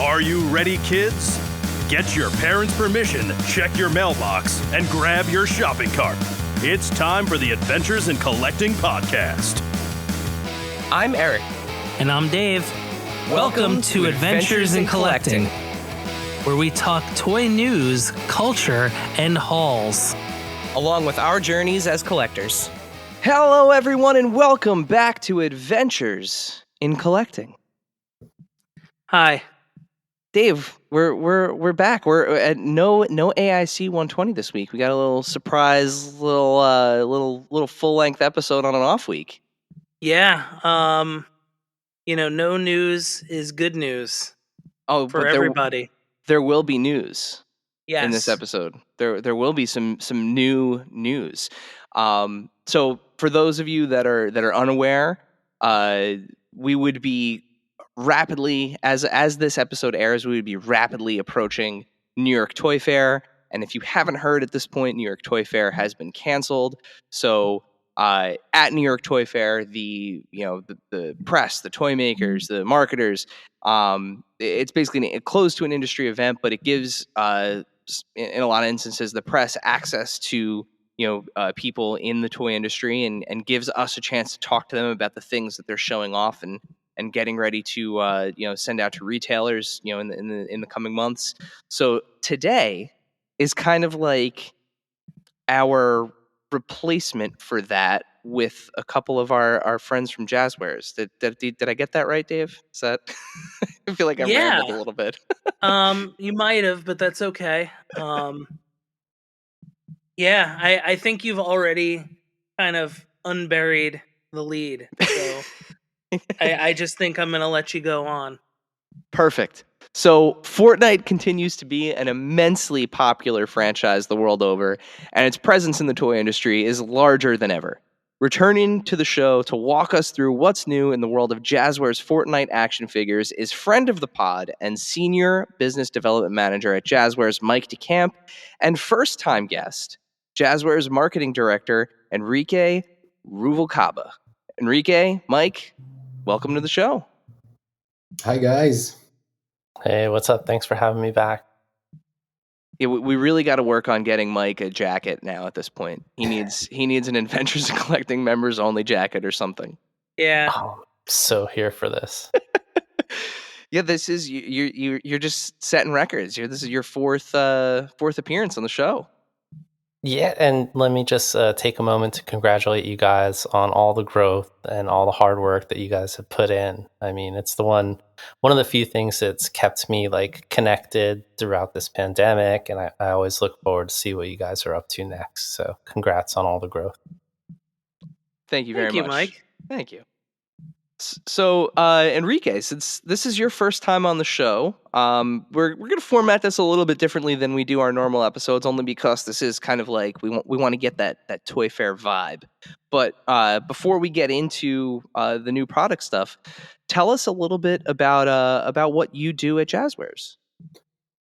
Are you ready, kids? Get your parents' permission, check your mailbox, and grab your shopping cart. It's time for the Adventures in Collecting podcast. I'm Eric. And I'm Dave. Welcome to Adventures in Collecting, where we talk toy news, culture, and hauls, along with our journeys as collectors. Hello, everyone, and welcome back to Adventures in Collecting. Hi. Dave, we're back. We're at no AIC 120 this week. We got a little surprise, little full length episode on an off week. Yeah. No news is good news. Oh, for but everybody. There will be news. Yes. In this episode. There will be some new news. So for those of you that are unaware, we would be rapidly, as this episode airs, we would be rapidly approaching New York Toy Fair. And if you haven't heard at this point, New York Toy Fair has been canceled. So at New York Toy Fair, the press, the toy makers, the marketers, it's basically closed to an industry event, but it gives in a lot of instances the press access to people in the toy industry and gives us a chance to talk to them about the things that they're showing off and getting ready to send out to retailers in the coming months. So today is kind of like our replacement for that with a couple of our friends from Jazwares. Did I get that right, Dave? Is that I feel like I rambled a little bit. You might have, but that's okay. I think you've already kind of unburied the lead. So I just think I'm going to let you go on. Perfect. So Fortnite continues to be an immensely popular franchise the world over, and its presence in the toy industry is larger than ever. Returning to the show to walk us through what's new in the world of Jazwares Fortnite action figures is friend of the pod and senior business development manager at Jazwares, Mike DeCamp, and first-time guest, Jazwares marketing director, Enrique Ruvalcaba. Enrique, Mike, welcome to the show. Hi, guys. Hey, what's up? Thanks for having me back. Yeah, we really got to work on getting Mike a jacket now at this point. He needs an Adventures in Collecting members only jacket or something. Yeah. Oh, I'm so here for this. Yeah, this is you're just setting records. This is your fourth appearance on the show. Yeah, and let me just take a moment to congratulate you guys on all the growth and all the hard work that you guys have put in. I mean, it's one of the few things that's kept me connected throughout this pandemic, and I always look forward to see what you guys are up to next. So congrats on all the growth. Thank you very much. Mike. Thank you. So, Enrique, since this is your first time on the show, we're going to format this a little bit differently than we do our normal episodes, only because this is kind of like we want to get that Toy Fair vibe. But before we get into the new product stuff, tell us a little bit about what you do at Jazwares.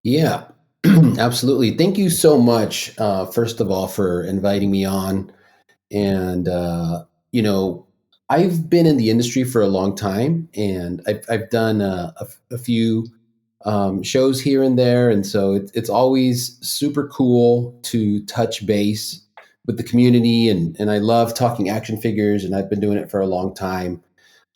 Yeah, absolutely. Thank you so much, first of all, for inviting me on. And I've been in the industry for a long time, and I've done a few shows here and there, and so it's always super cool to touch base with the community, and I love talking action figures, and I've been doing it for a long time.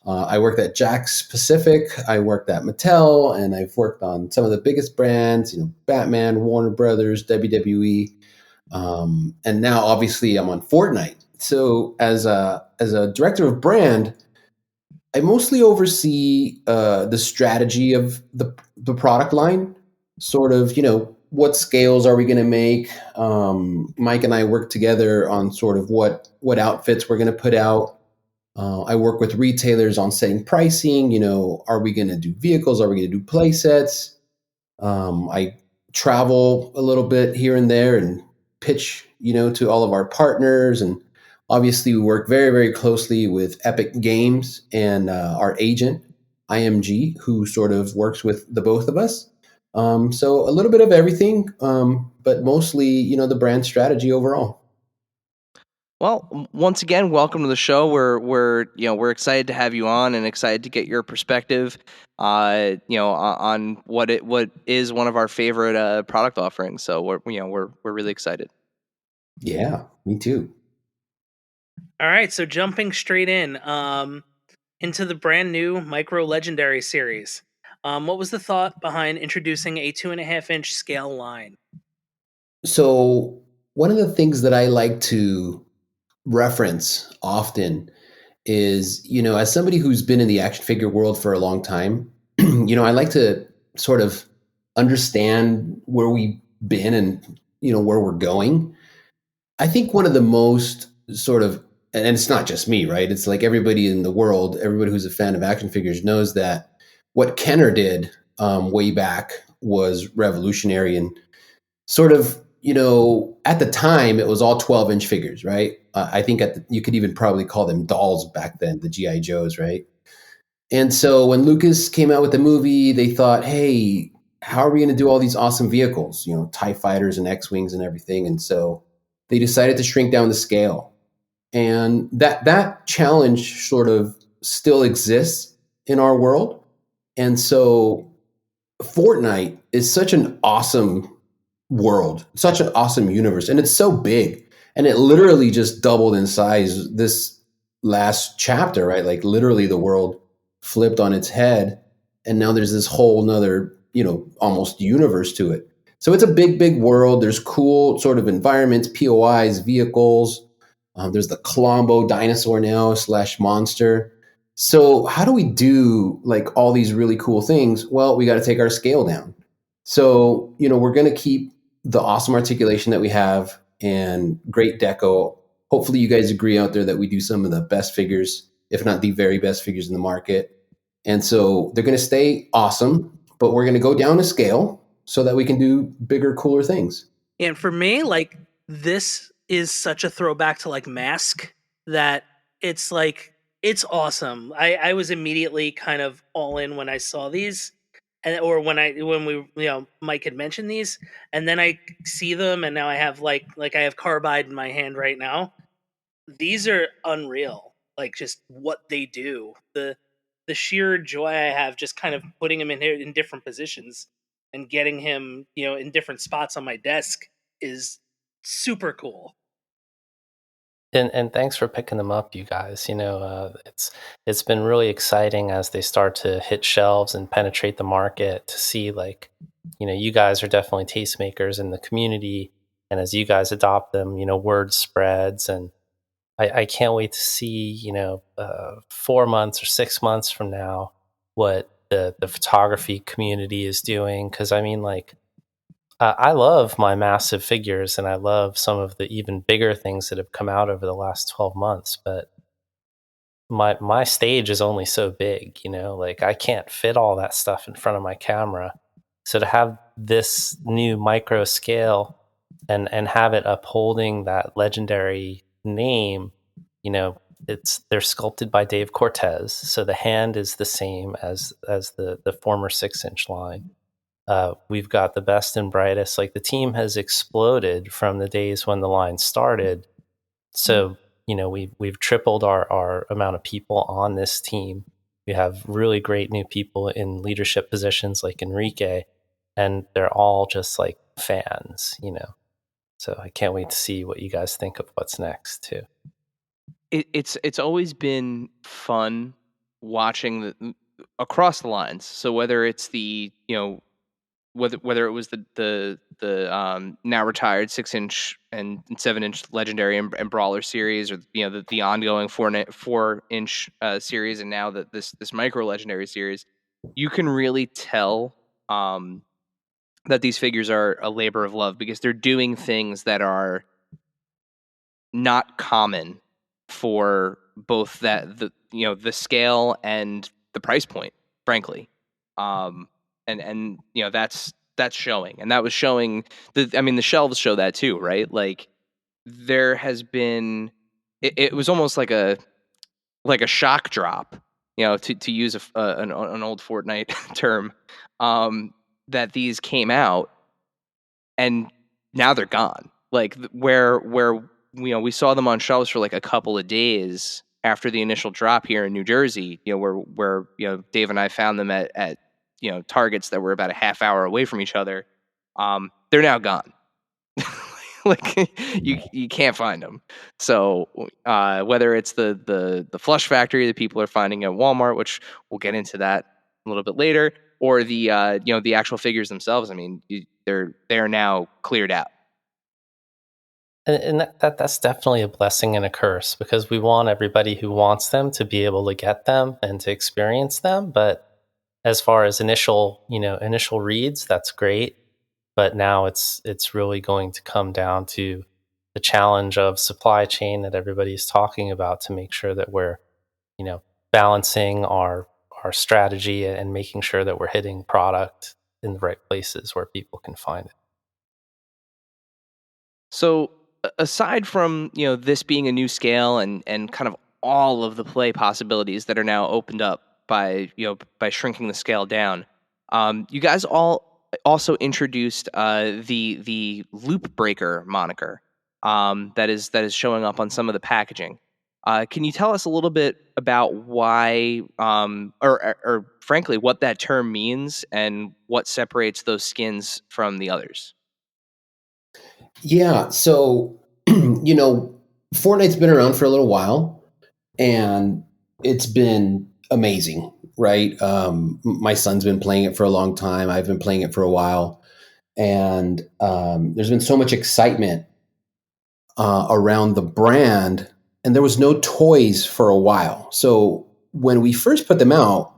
I worked at Jakks Pacific, I worked at Mattel, and I've worked on some of the biggest brands, Batman, Warner Brothers, WWE, and now obviously I'm on Fortnite. So as a director of brand, I mostly oversee the strategy of the product line, sort of, what scales are we going to make? Mike and I work together on sort of what outfits we're going to put out. I work with retailers on setting pricing. Are we going to do vehicles? Are we going to do play sets? I travel a little bit here and there and pitch, to all of our partners. And obviously, we work very, very closely with Epic Games and our agent, IMG, who sort of works with the both of us. So a little bit of everything, but mostly, the brand strategy overall. Well, once again, welcome to the show. We're excited to have you on and excited to get your perspective, on what is one of our favorite product offerings. So we're really excited. Yeah, me too. All right, so jumping straight into the brand new Micro Legendary series. What was the thought behind introducing a 2.5-inch scale line? So, one of the things that I like to reference often is, as somebody who's been in the action figure world for a long time, I like to sort of understand where we've been and, where we're going. I think one of the most sort of, and it's not just me, right? It's like everybody in the world, everybody who's a fan of action figures knows that what Kenner did way back was revolutionary and sort of, at the time it was all 12-inch figures, right? I think you could even probably call them dolls back then, the GI Joes, right? And so when Lucas came out with the movie, they thought, hey, how are we going to do all these awesome vehicles, TIE fighters and X-Wings and everything? And so they decided to shrink down the scale. And that challenge sort of still exists in our world. And so Fortnite is such an awesome world, such an awesome universe, and it's so big. And it literally just doubled in size this last chapter, right? Like literally the world flipped on its head, and now there's this whole nother, almost universe to it. So it's a big, big world. There's cool sort of environments, POIs, vehicles. There's the Colombo dinosaur now / monster. So how do we do like all these really cool things? Well, we got to take our scale down. So, we're going to keep the awesome articulation that we have and great deco. Hopefully you guys agree out there that we do some of the best figures, if not the very best figures in the market. And so they're going to stay awesome, but we're going to go down a scale so that we can do bigger, cooler things. And for me, like, this is such a throwback to like Mask that it's like, it's awesome. I was immediately kind of all in when I saw these, and or when we Mike had mentioned these, and then I see them, and now I have like I have Carbide in my hand right now. These are unreal. Like just what they do, the sheer joy I have just kind of putting him in here in different positions and getting him in different spots on my desk is super cool. And thanks for picking them up, you guys. It's been really exciting as they start to hit shelves and penetrate the market to see, like, you guys are definitely tastemakers in the community, and as you guys adopt them, word spreads, and I can't wait to see 4 months or 6 months from now what the photography community is doing, because I mean, like, I love my massive figures, and I love some of the even bigger things that have come out over the last 12 months. But my stage is only so big, like I can't fit all that stuff in front of my camera. So to have this new micro scale and have it upholding that legendary name, they're sculpted by Dave Cortez. So the hand is the same as the former 6-inch line. We've got the best and brightest. Like, the team has exploded from the days when the line started. So, we've tripled our amount of people on this team. We have really great new people in leadership positions like Enrique, and they're all just like fans, So I can't wait to see what you guys think of what's next too. It's always been fun watching across the lines. So whether it's the whether it was the now retired 6-inch and 7-inch legendary and brawler series, or the ongoing 4-inch series, and now that this micro legendary series, you can really tell that these figures are a labor of love, because they're doing things that are not common for both the scale and the price point, frankly. And that's showing, and that was showing. The shelves show that too, right? Like, there has been, it was almost like a shock drop, to use an old Fortnite term, that these came out and now they're gone. Like, where we saw them on shelves for like a couple of days after the initial drop here in New Jersey, where Dave and I found them at Targets that were about a half hour away from each other. They're now gone. Like you can't find them. So whether it's the Flush Factory that people are finding at Walmart, which we'll get into that a little bit later, or the the actual figures themselves, I mean, they're now cleared out. And that's definitely a blessing and a curse, because we want everybody who wants them to be able to get them and to experience them. But as far as initial reads, that's great. But now it's really going to come down to the challenge of supply chain that everybody's talking about, to make sure that we're, balancing our strategy and making sure that we're hitting product in the right places where people can find it. So aside from this being a new scale and kind of all of the play possibilities that are now opened up by shrinking the scale down, you guys also introduced the Loop Breaker moniker that is showing up on some of the packaging. Can you tell us a little bit about why, or frankly, what that term means and what separates those skins from the others? Yeah. So, Fortnite's been around for a little while, and it's been amazing, right? My son's been playing it for a long time. I've been playing it for a while. And there's been so much excitement around the brand, and there was no toys for a while. So when we first put them out,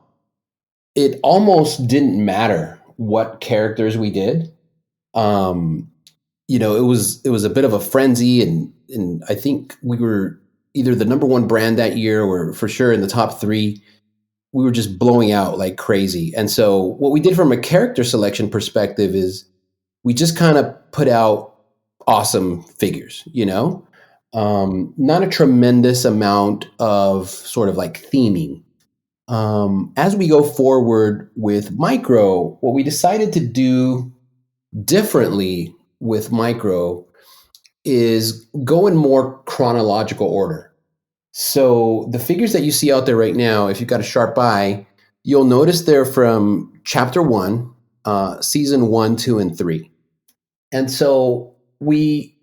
it almost didn't matter what characters we did. It was a bit of a frenzy, and I think we were either the number one brand that year or for sure in the top 3. We were just blowing out like crazy. And so what we did from a character selection perspective is we just kind of put out awesome figures, not a tremendous amount of sort of like theming. As we go forward with Micro, what we decided to do differently with Micro is go in more chronological order. So the figures that you see out there right now, if you've got a sharp eye, you'll notice they're from Chapter 1, Season 1, 2, and 3. And so we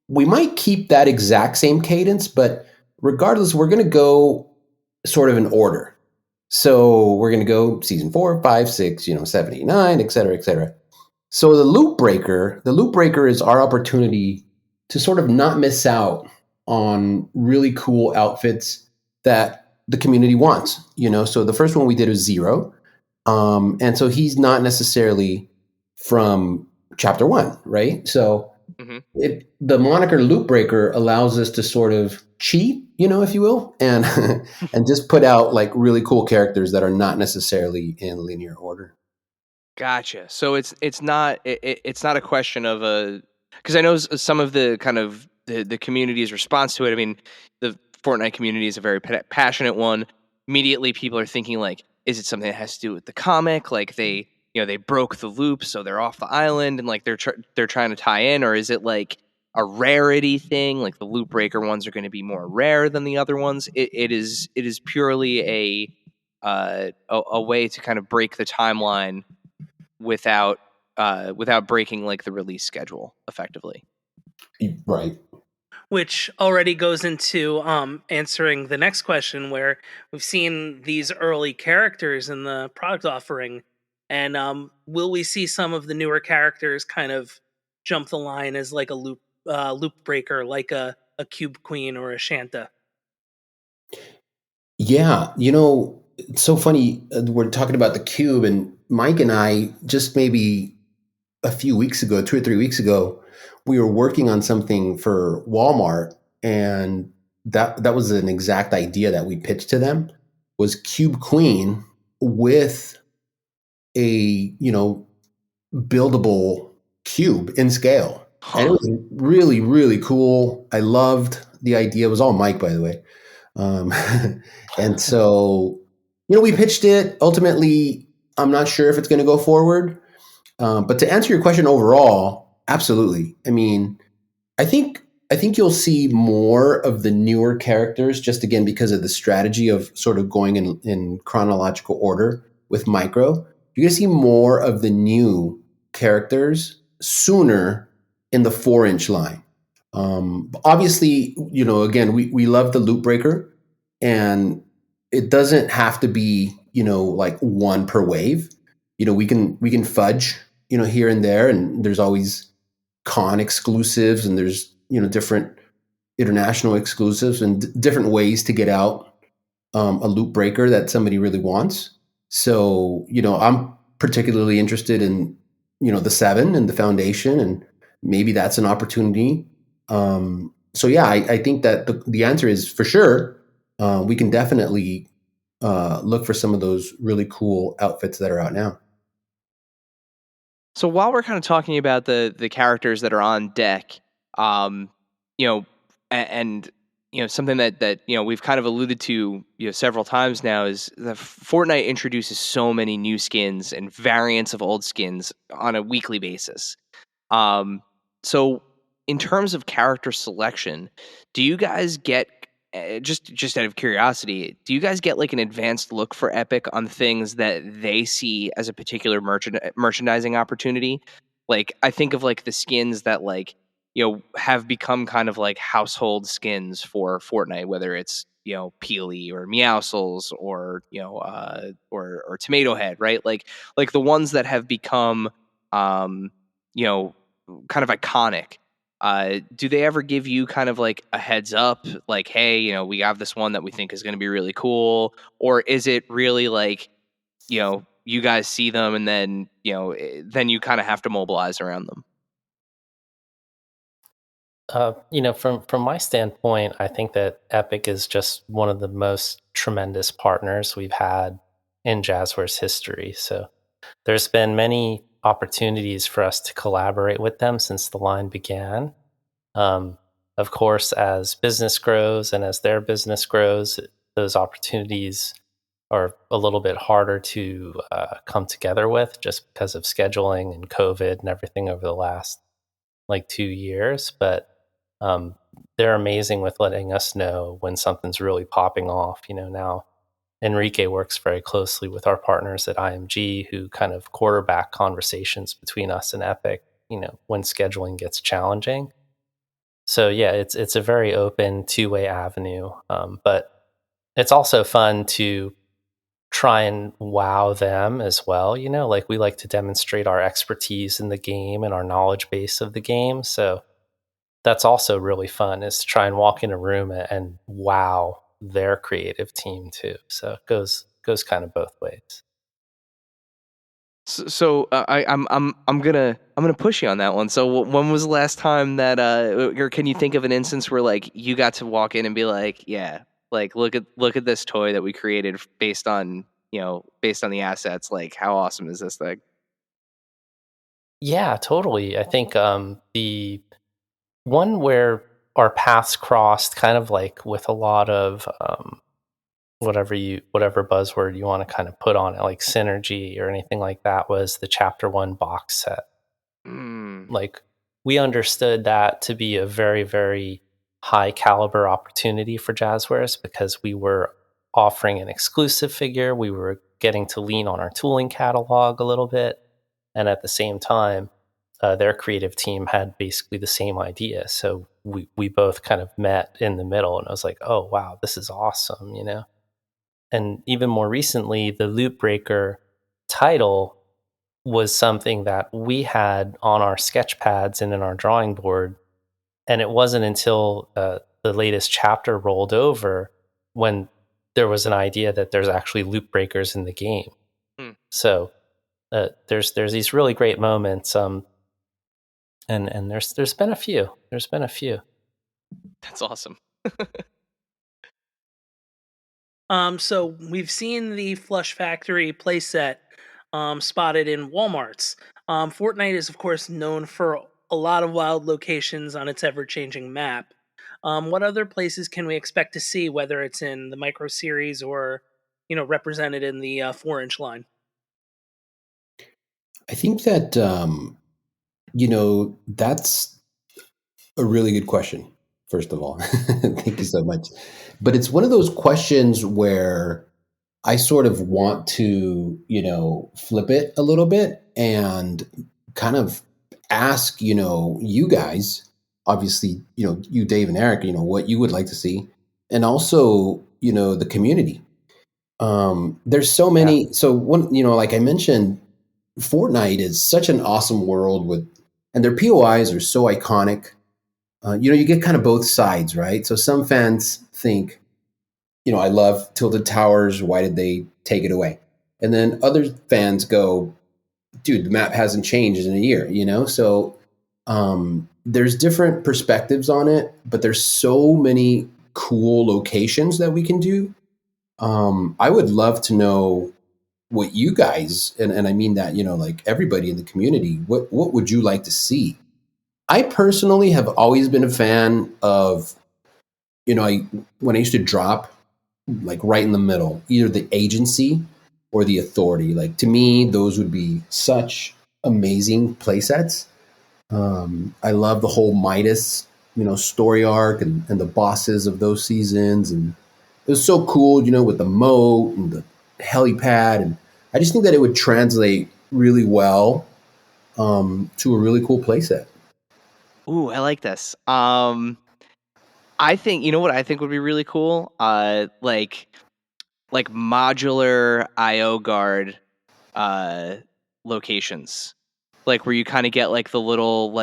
might keep that exact same cadence, but regardless, we're going to go sort of in order. So we're going to go Season 4, 5, 6, 7, 8, 9, et cetera, et cetera. So the Loop Breaker is our opportunity to sort of not miss out on really cool outfits that the community wants. So the first one we did was Zero. And so he's not necessarily from Chapter 1, right? So the moniker Loop Breaker allows us to sort of cheat, if you will, and and just put out like really cool characters that are not necessarily in linear order. Gotcha. So it's not a question of because I know some of the kind of the community's response to it. I mean, the Fortnite community is a very passionate one. Immediately, people are thinking like, is it something that has to do with the comic? Like they broke the loop, so they're off the island, and like they're trying to tie in, or is it like a rarity thing? Like the Loop Breaker ones are going to be more rare than the other ones. It is purely a way to kind of break the timeline without breaking like the release schedule effectively. Right. Which already goes into answering the next question, where we've seen these early characters in the product offering, and will we see some of the newer characters kind of jump the line as like a loop breaker, like a Cube Queen or a Shanta? Yeah, it's so funny. We're talking about the cube, and Mike and I just maybe a few weeks ago, 2 or 3 weeks ago, we were working on something for Walmart, and that was an exact idea that we pitched to them, was Cube Queen with a buildable cube in scale. And it was really, really cool. I loved the idea. It was all Mike, by the way. And so, we pitched it. Ultimately, I'm not sure if it's going to go forward. But to answer your question overall, absolutely. I mean, I think I think you'll see more of the newer characters, just again because of the strategy of sort of going in chronological order with micro. You're going to see more of the new characters sooner in the 4-inch line. Obviously, again, we love the loop breaker, and it doesn't have to be, like one per wave. We can fudge, here and there, and there's always con exclusives, and there's different international exclusives and different ways to get out a loop breaker that somebody really wants. So I'm particularly interested in the 7 and the foundation, and maybe that's an opportunity. So yeah, I think that the answer is for sure. We can definitely look for some of those really cool outfits that are out now. So while we're kind of talking about the characters that are on deck, um, you know, and something that we've kind of alluded to several times now is that Fortnite introduces so many new skins and variants of old skins on a weekly basis. So in terms of character selection, do you guys get just out of curiosity, do you guys get like an advanced look for Epic on things that they see as a particular merchandising opportunity? Like I think of like the skins that like have become kind of like household skins for Fortnite, whether it's Peely or Meowscles or or Tomato Head, right? Like the ones that have become you know kind of iconic. Do they ever give you kind of like a heads up, like, hey, we have this one that we think is going to be really cool? Or is it really like, you guys see them and then, then you kind of have to mobilize around them? From my standpoint, I think that Epic is just one of the most tremendous partners we've had in Jazwares history. So there's been many opportunities for us to collaborate with them since the line began. Of course, as business grows and as their business grows, those opportunities are a little bit harder to come together with just because of scheduling and COVID and everything over the last like 2 years. But they're amazing with letting us know when something's really popping off. Now Enrique works very closely with our partners at IMG, who kind of quarterback conversations between us and Epic, when scheduling gets challenging. So yeah, it's a very open two-way avenue, but it's also fun to try and wow them as well. Like we like to demonstrate our expertise in the game and our knowledge base of the game. So that's also really fun, is to try and walk in a room and wow their creative team too. So it goes kind of both ways. So I'm gonna push you on that one. So when was the last time that or can you think of an instance where like you got to walk in and be like, yeah, like look at this toy that we created based on the assets. Like how awesome is this thing? Yeah, totally. I think the one where our paths crossed, kind of like with a lot of whatever buzzword you want to kind of put on it, like synergy or anything like that, was the Chapter 1 box set. Like we understood that to be a very, very high caliber opportunity for Jazwares because we were offering an exclusive figure. We were getting to lean on our tooling catalog a little bit. And at the same time, their creative team had basically the same idea. So we both kind of met in the middle, and I was like, oh, wow, this is awesome, And even more recently, the Loop Breaker title was something that we had on our sketch pads and in our drawing board. And it wasn't until the latest chapter rolled over when there was an idea that there's actually loop breakers in the game. So there's these really great moments. And there's been a few. There's been a few. That's awesome. So we've seen the Flush Factory playset spotted in Walmarts. Fortnite is, of course, known for a lot of wild locations on its ever-changing map. What other places can we expect to see, whether it's in the micro series or, represented in the 4-inch line? I think that that's a really good question. first of all. Thank you so much. But it's one of those questions where I sort of want to, flip it a little bit and kind of ask, you guys, obviously, you, Dave and Eric, what you would like to see, and also, the community. There's so many. So one, like I mentioned, Fortnite is such an awesome world and their POIs are so iconic. You get kind of both sides, right? So some fans think, I love Tilted Towers. Why did they take it away? And then other fans go, dude, the map hasn't changed in a year, So there's different perspectives on it, but there's so many cool locations that we can do. I would love to know what you guys, and I mean that, like everybody in the community, what would you like to see? I personally have always been a fan of, when I used to drop, like right in the middle, either the agency or the authority. Like to me, those would be such amazing play sets. I love the whole Midas, story arc and the bosses of those seasons. And it was so cool, with the moat and the helipad. And I just think that it would translate really well to a really cool playset. Ooh, I like this. I think, what I think would be really cool? Like modular IO guard locations. Like where you kind of get like the little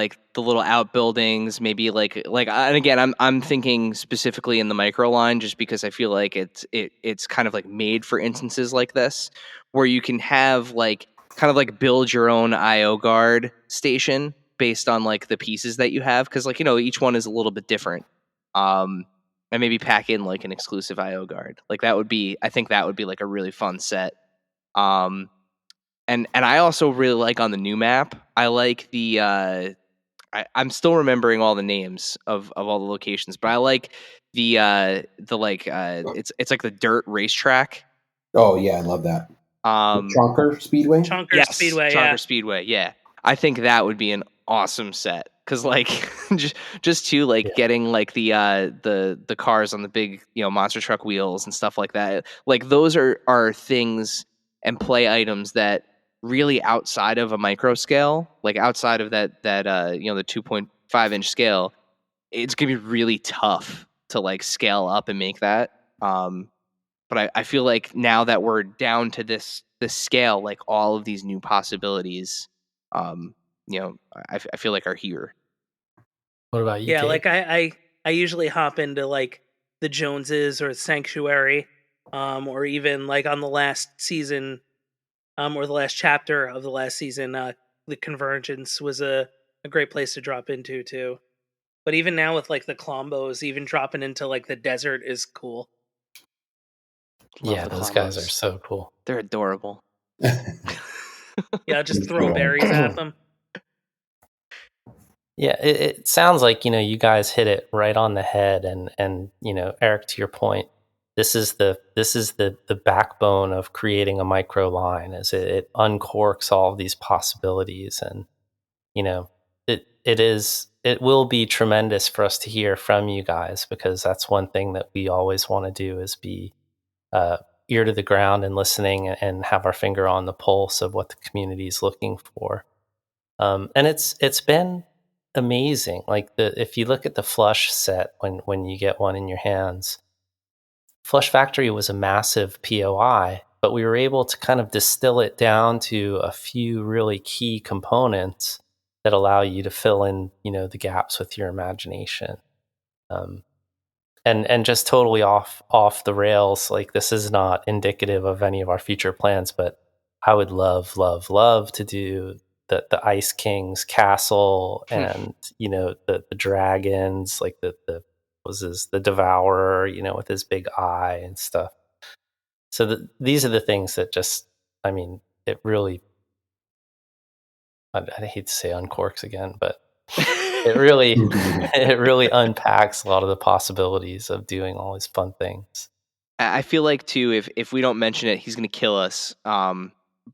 outbuildings, maybe and again I'm thinking specifically in the micro line just because I feel like it's kind of like made for instances like this where you can have like kind of like build your own IO guard station based on like the pieces that you have, because like each one is a little bit different. And maybe pack in like an exclusive IO guard. Like I think that would be like a really fun set. And I also really like on the new map, I like the I'm still remembering all the names of all the locations, but I like it's like the dirt racetrack. Oh yeah, I love that. Chonker Speedway. Chonker Speedway, Chonker yeah. Speedway, yeah. I think that would be an awesome set because like just to like getting like the cars on the big monster truck wheels and stuff like that. Like those are things and play items that really outside of a micro scale, like outside of that the 2.5-inch scale, it's gonna be really tough to like scale up and make that. But I feel like now that we're down to this scale, like all of these new possibilities, I feel like are here. What about you? Yeah, Dave? like I usually hop into like the Joneses or Sanctuary, or even like on the last season, or the last chapter of the last season, the Convergence was a great place to drop into too. But even now with like the Clombos, even dropping into like the desert is cool. Love the those guys are Clombos. so cool. They're adorable. Yeah, just throw berries at them. Yeah, it sounds like you guys hit it right on the head, and Eric, to your point, this is the backbone of creating a micro line, as it uncorks all of these possibilities, and it will be tremendous for us to hear from you guys, because that's one thing that we always want to do is be ear to the ground and listening and have our finger on the pulse of what the community is looking for. And it's been amazing. Like if you look at the Flush set, when you get one in your hands, Flush Factory was a massive POI, but we were able to kind of distill it down to a few really key components that allow you to fill in, the gaps with your imagination. And just totally off the rails. Like this is not indicative of any of our future plans, but I would love to do the Ice King's castle and the dragons, like the Devourer, with his big eye and stuff. So these are the things that just, I mean, it really, I hate to say uncorks again, but it really unpacks a lot of the possibilities of doing all these fun things. I feel like too, if we don't mention it, he's going to kill us.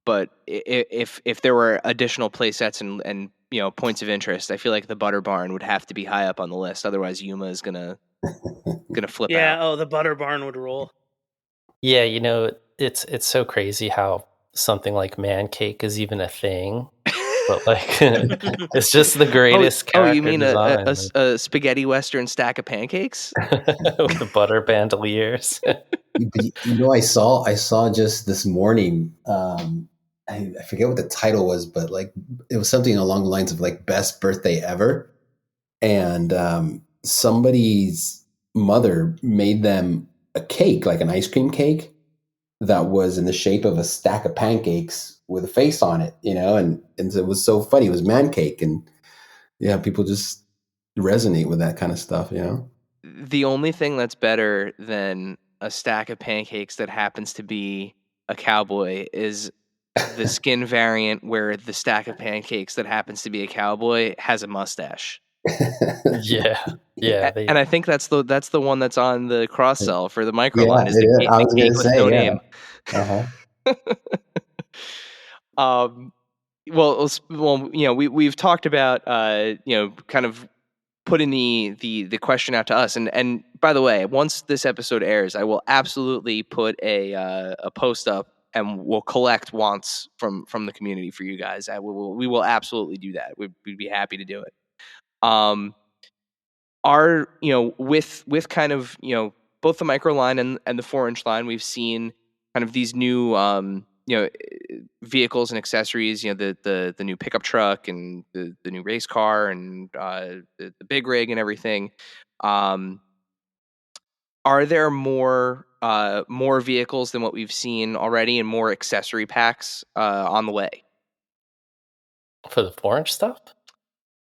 But if there were additional play sets and points of interest, I feel like the Butter Barn would have to be high up on the list. Otherwise, Yuma is gonna flip Yeah, out. oh, the butter barn would rule. Yeah, it's so crazy how something like man cake is even a thing. But like, it's just the greatest character you mean design a spaghetti western stack of pancakes? with the butter bandoliers. I saw just this morning. I forget what the title was, but like it was something along the lines of like best birthday ever, and somebody's mother made them a cake, like an ice cream cake, that was in the shape of a stack of pancakes with a face on it, and it was so funny. It was man cake, and yeah, people just resonate with that kind of stuff. The only thing that's better than a stack of pancakes that happens to be a cowboy is the skin variant where the stack of pancakes that happens to be a cowboy has a mustache. Yeah, And I think that's the one that's on the cross sell for the micro Yeah, line is it is. I the was cake gonna with say, no yeah. name. Uh-huh. We've talked about kind of putting the question out to us, and by the way, once this episode airs, I will absolutely put a post up, and we'll collect wants from the community for you guys. We will absolutely do that. We'd be happy to do it. With kind of both the micro line and the 4-inch line, we've seen kind of these new vehicles and accessories, the new pickup truck and the new race car and the big rig and everything. Are there more vehicles than what we've seen already and more accessory packs on the way? for the 4-inch stuff.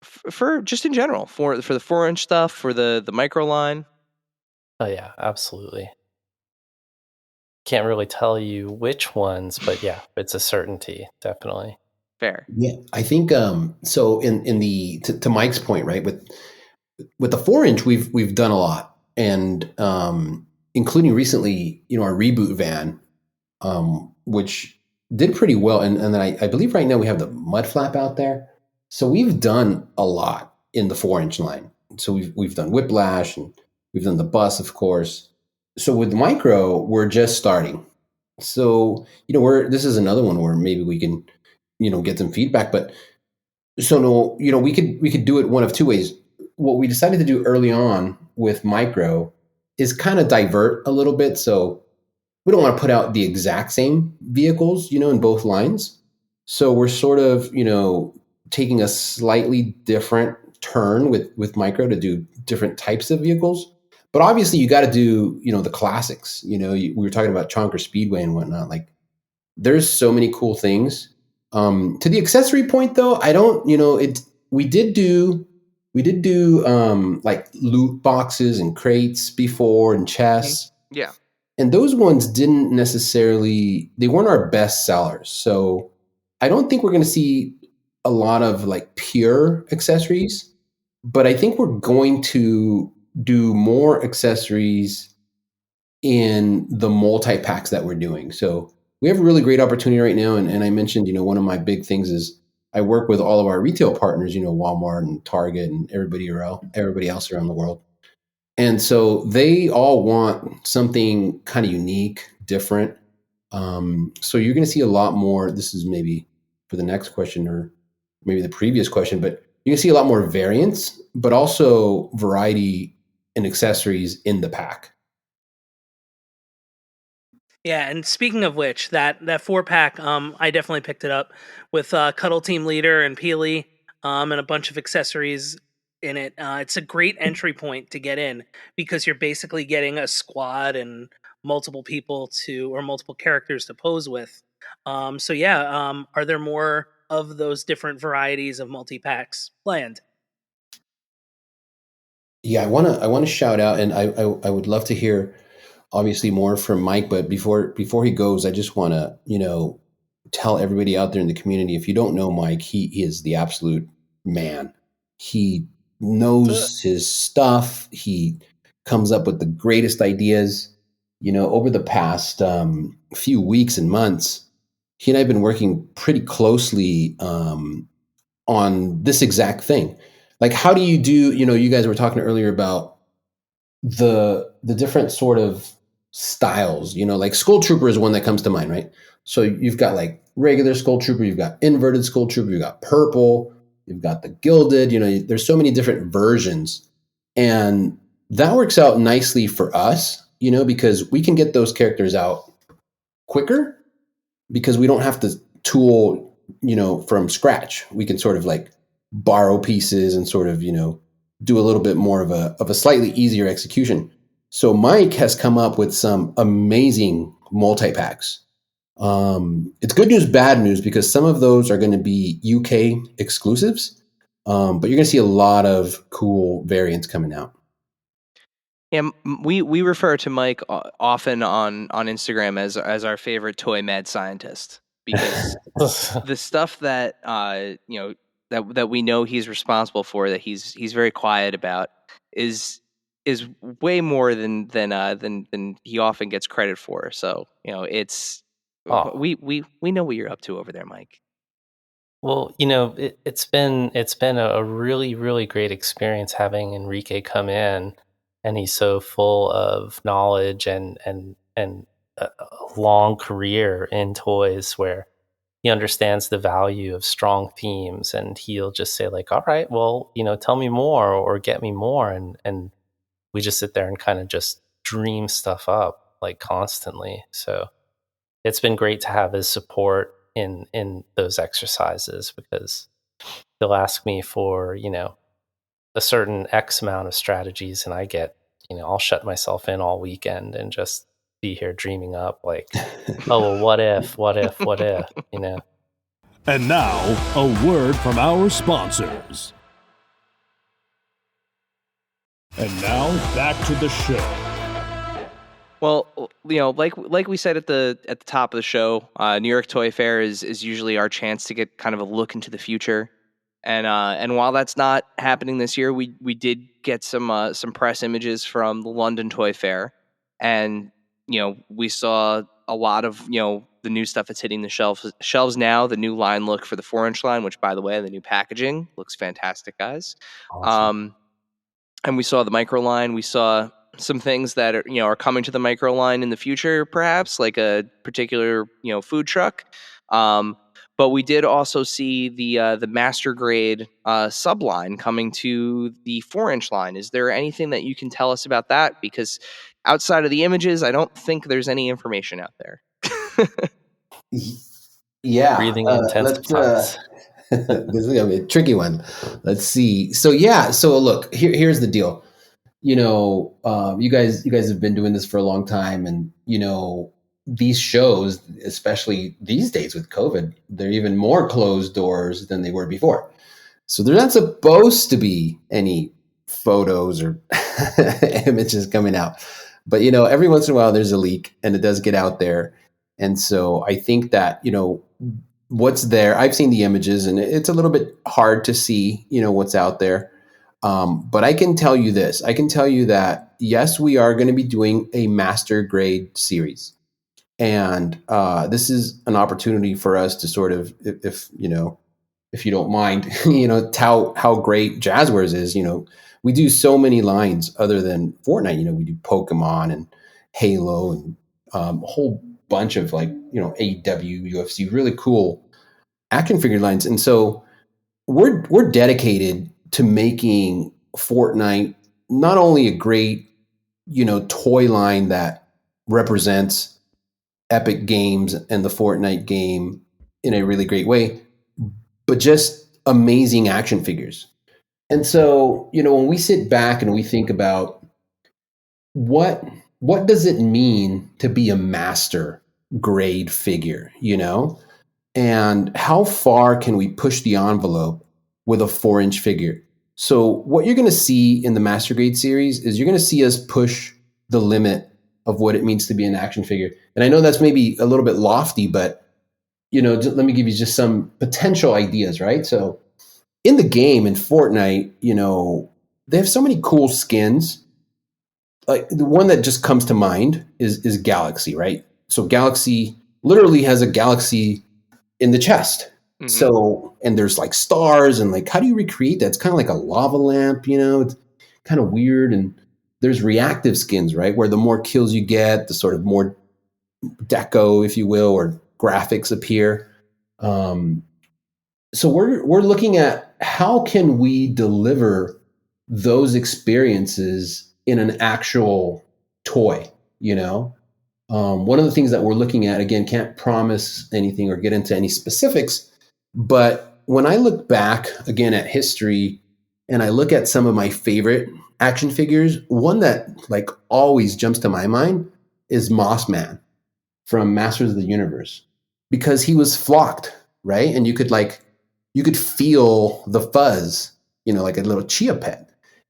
For just in general, for the 4-inch stuff, for the micro line. Oh yeah, absolutely. Can't really tell you which ones, but yeah, it's a certainty, definitely. Fair. Yeah, I think so. In the to Mike's point, right, with the 4-inch, we've done a lot, and including recently, our reboot van, which did pretty well, and then I believe right now we have the mud flap out there, so we've done a lot in the 4-inch line. So we've done Whiplash, and we've done the bus, of course. So with micro, we're just starting. So this is another one where maybe we can get some feedback, but so no, we could do it one of two ways. What we decided to do early on with micro is kind of divert a little bit. So we don't want to put out the exact same vehicles, in both lines. So we're sort of, taking a slightly different turn with micro to do different types of vehicles. But obviously you got to do, the classics. We were talking about Chonker Speedway and whatnot. Like there's so many cool things. To the accessory point though, I don't, we did do like loot boxes and crates before and chests. Yeah. And those ones they weren't our best sellers. So I don't think we're going to see a lot of like pure accessories, but I think we're going to do more accessories in the multi packs that we're doing. So we have a really great opportunity right now. And I mentioned, one of my big things is I work with all of our retail partners, Walmart and Target and everybody else around the world. And so they all want something kind of unique, different. So you're going to see a lot more. This is maybe for the next question or maybe the previous question, but you can see a lot more variance, but also variety in accessories in the pack. Yeah, and speaking of which, that 4-pack, I definitely picked it up with Cuddle Team Leader and Peely, and a bunch of accessories in it. It's a great entry point to get in because you're basically getting a squad and multiple characters to pose with. So yeah, are there more of those different varieties of multi-packs planned? Yeah, I want to shout out, and I would love to hear obviously more from Mike, but before he goes, I just want to, tell everybody out there in the community, if you don't know Mike, he is the absolute man. He knows his stuff. He comes up with the greatest ideas. Over the past few weeks and months, he and I have been working pretty closely on this exact thing. Like, how do you do, you guys were talking earlier about the different sort of styles, like Skull Trooper is one that comes to mind, right? So you've got like regular Skull Trooper, you've got inverted Skull Trooper, you've got purple, you've got the gilded, there's so many different versions. And that works out nicely for us, because we can get those characters out quicker because we don't have to tool, from scratch. We can sort of like borrow pieces and sort of, do a little bit more of a slightly easier execution. So Mike has come up with some amazing multi-packs. It's good news, bad news, because some of those are going to be UK exclusives, but you're going to see a lot of cool variants coming out. Yeah, we refer to Mike often on Instagram as our favorite toy mad scientist, because the stuff that that we know he's responsible for, that he's very quiet about, is way more than he often gets credit for. So it's we know what you're up to over there, Mike. Well, it's been a really, really great experience having Enrique come in, and he's so full of knowledge and a long career in toys where he understands the value of strong themes, and he'll just say like, all right, well, tell me more or get me more. And we just sit there and kind of just dream stuff up like constantly. So it's been great to have his support in those exercises, because they'll ask me for, a certain X amount of strategies, and I get, I'll shut myself in all weekend and just be here dreaming up like, oh, well, what if, And now, a word from our sponsors. And now, back to the show. Well, like we said at the top of the show, New York Toy Fair is usually our chance to get kind of a look into the future. And while that's not happening this year, we did get some press images from the London Toy Fair, and we saw a lot of the new stuff that's hitting the shelves now. The new line look for the 4-inch line, which, by the way, the new packaging looks fantastic, guys. Awesome. And we saw the micro line. We saw some things that are coming to the micro line in the future, perhaps like a particular food truck. But we did also see the master grade subline coming to the 4-inch line. Is there anything that you can tell us about that? Because outside of the images, I don't think there's any information out there. Yeah, breathing intensifies. This is gonna be a tricky one. Let's see. So look, here's the deal. You guys have been doing this for a long time, and these shows, especially these days with COVID, they're even more closed doors than they were before. So there's not supposed to be any photos or images coming out, but every once in a while there's a leak, and it does get out there. And so I think that what's there. I've seen the images, and it's a little bit hard to see what's out there. But I can tell you this. I can tell you that, yes, we are going to be doing a master grade series. And this is an opportunity for us to sort of, if you don't mind, tout how great Jazwares is. We do so many lines other than Fortnite. We do Pokemon and Halo and a whole bunch of like, AEW, UFC, really cool action figure lines. And so we're dedicated to making Fortnite not only a great, toy line that represents Epic Games and the Fortnite game in a really great way, but just amazing action figures. And so, when we sit back and we think about what does it mean to be a master grade figure, and how far can we push the envelope with a 4-inch figure? So what you're going to see in the Master Grade series is you're going to see us push the limit of what it means to be an action figure. And I know that's maybe a little bit lofty, but let me give you just some potential ideas, right? So in the game, in Fortnite, they have so many cool skins. Like the one that just comes to mind is Galaxy, right? So Galaxy literally has a galaxy in the chest. Mhm. So, and there's like stars and like, how do you recreate that? It's kind of like a lava lamp, it's kind of weird. And there's reactive skins, right? Where the more kills you get, the sort of more deco, if you will, or graphics appear. So we're looking at how can we deliver those experiences in an actual toy, one of the things that we're looking at, again, can't promise anything or get into any specifics, but when I look back again at history and I look at some of my favorite action figures, one that like always jumps to my mind is Moss Man from Masters of the Universe, because he was flocked, right? And you could feel the fuzz, like a little chia pet.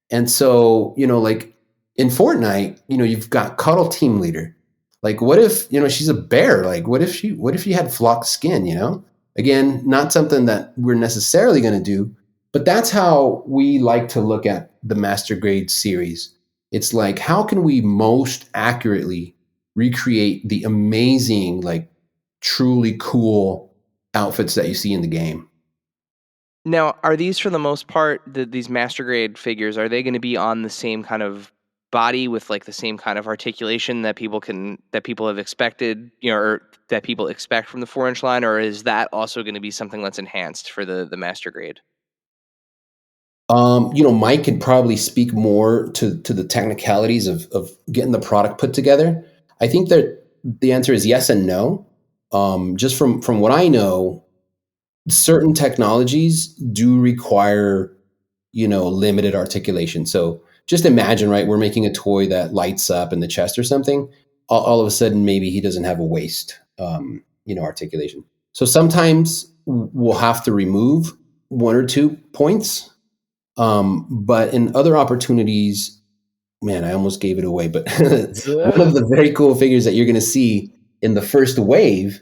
And so, like in Fortnite, you've got Cuddle Team Leader. Like, what if, she's a bear? Like, what if she had flocked skin, Again, not something that we're necessarily going to do, but that's how we like to look at the Master Grade series. It's like, how can we most accurately recreate the amazing, like truly cool outfits that you see in the game? Now, are these for the most part, these master grade figures, are they going to be on the same kind of body with like the same kind of articulation that people have expected, or that people expect from the 4-inch line, or is that also going to be something that's enhanced for the master grade? Mike could probably speak more to the technicalities of getting the product put together. I think that the answer is yes and no. Just from what I know, certain technologies do require, limited articulation. So just imagine, right? We're making a toy that lights up in the chest or something. All of a sudden, maybe he doesn't have a waist, articulation. So sometimes we'll have to remove 1 or 2 points. But in other opportunities, man, I almost gave it away. But one of the very cool figures that you're going to see in the first wave,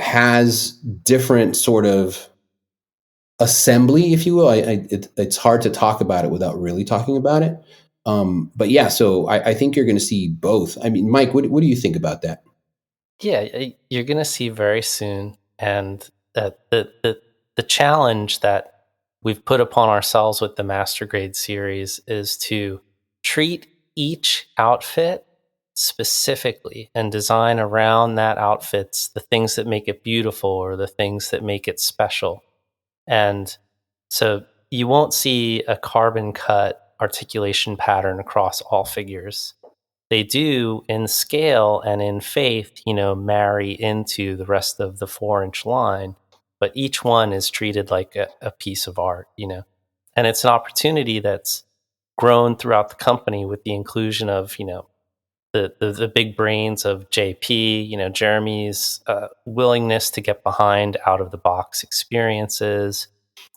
has different sort of assembly, if you will. It's hard to talk about it without really talking about it. But yeah, so I think you're going to see both. I mean, Mike, what do you think about that? Yeah, you're going to see very soon. And the challenge that we've put upon ourselves with the Master Grade series is to treat each outfit specifically and design around that outfit's the things that make it beautiful or the things that make it special. And so you won't see a carbon cut articulation pattern across all figures. They do in scale and in faith, marry into the rest of the 4-inch line, but each one is treated like a piece of art, and it's an opportunity that's grown throughout the company with the inclusion of, the big brains of JP, Jeremy's willingness to get behind out of the box experiences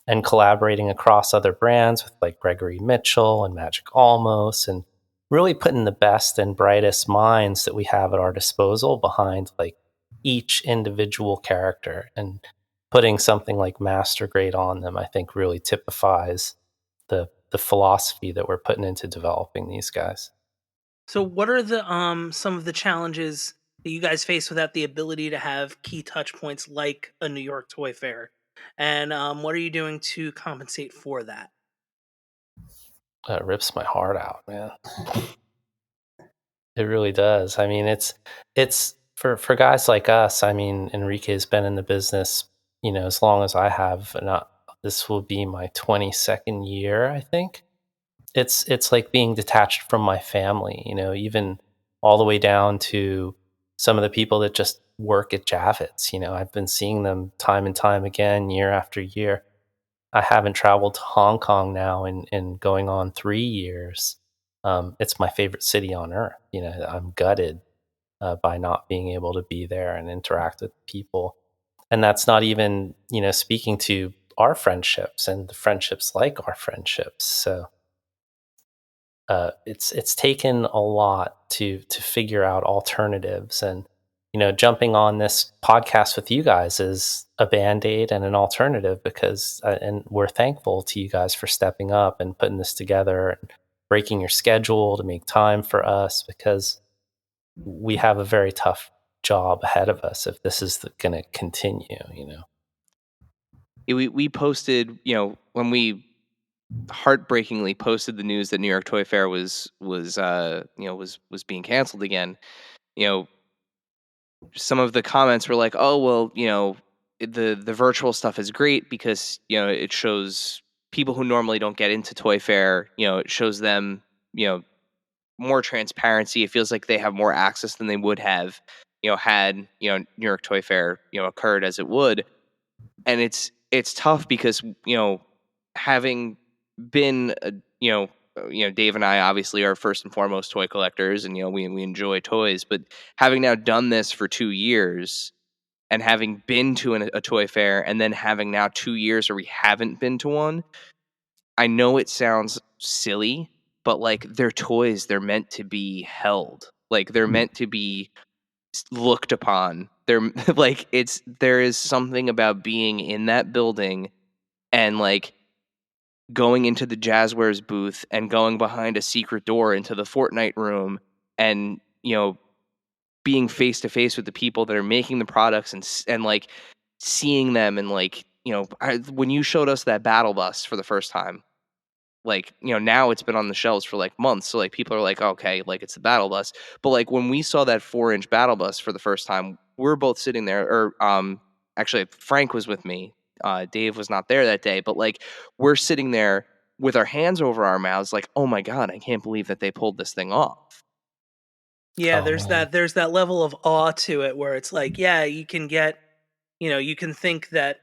and collaborating across other brands with like Gregory Mitchell and Magic Almos, and really putting the best and brightest minds that we have at our disposal behind like each individual character, and putting something like Master Grade on them, I think really typifies the philosophy that we're putting into developing these guys. So what are the some of the challenges that you guys face without the ability to have key touch points like a New York Toy Fair? And what are you doing to compensate for that? That rips my heart out, man. It really does. I mean, it's for guys like us. I mean, Enrique's been in the business, as long as I have. And this will be my 22nd year, I think. It's like being detached from my family, even all the way down to some of the people that just work at Javits. I've been seeing them time and time again, year after year. I haven't traveled to Hong Kong now in going on 3 years. It's my favorite city on earth. I'm gutted by not being able to be there and interact with people. And that's not even, speaking to our friendships and the friendships like our friendships. So it's taken a lot to figure out alternatives, and jumping on this podcast with you guys is a band-aid and an alternative, because and we're thankful to you guys for stepping up and putting this together and breaking your schedule to make time for us, because we have a very tough job ahead of us if this is going to continue. we posted, when we heartbreakingly posted the news that New York Toy Fair was being canceled again. Some of the comments were like, "Oh, well, the virtual stuff is great because it shows people who normally don't get into Toy Fair. It shows them more transparency. It feels like they have more access than they would have had New York Toy Fair occurred as it would." And it's tough because having been Dave and I obviously are first and foremost toy collectors, and we enjoy toys, but having now done this for 2 years and having been to a toy fair and then having now 2 years where we haven't been to one, I know it sounds silly, but like they're toys, they're meant to be held. Like they're meant to be looked upon. They're like there is something about being in that building and like going into the Jazwares booth and going behind a secret door into the Fortnite room and being face to face with the people that are making the products and like seeing them and like when you showed us that battle bus for the first time, like now it's been on the shelves for like months, so like people are like, okay, like it's the battle bus. But like when we saw that 4-inch battle bus for the first time, we were both sitting there, or actually Frank was with me, Dave was not there that day, but like we're sitting there with our hands over our mouths like, oh my god, I can't believe that they pulled this thing off. Yeah, Oh, there's man. that level of awe to it where it's like, yeah, you can get, you can think that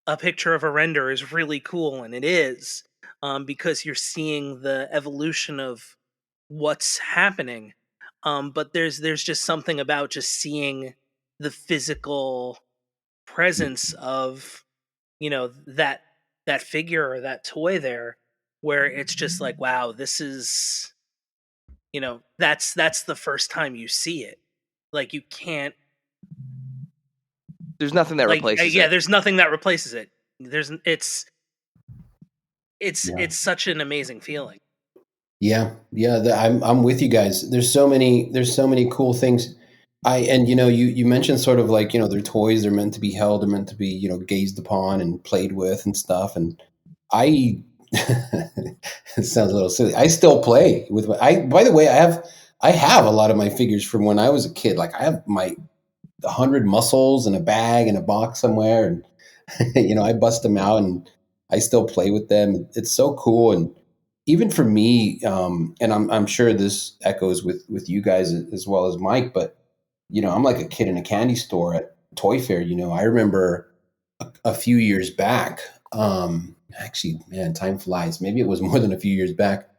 a picture of a render is really cool, and it is, because you're seeing the evolution of what's happening. But there's just something about just seeing the physical presence of that figure or that toy there, where it's just like, wow, this is that's the first time you see it. Like you can't There's nothing that replaces yeah, it. there's nothing that replaces it. There's Yeah. it's such an amazing feeling. Yeah, yeah, I'm with you guys. There's so many cool things. And you mentioned sort of like they're toys. They're meant to be held. They're meant to be gazed upon and played with and stuff. And I it sounds a little silly. I still play with I. By the way, I have a lot of my figures from when I was a kid. Like I have my 100 muscles in a bag in a box somewhere, and I bust them out and I still play with them. It's so cool. And even for me, and I'm sure this echoes with you guys as well as Mike, but I'm like a kid in a candy store at Toy Fair. I remember a few years back. Actually, man, time flies. Maybe it was more than a few years back,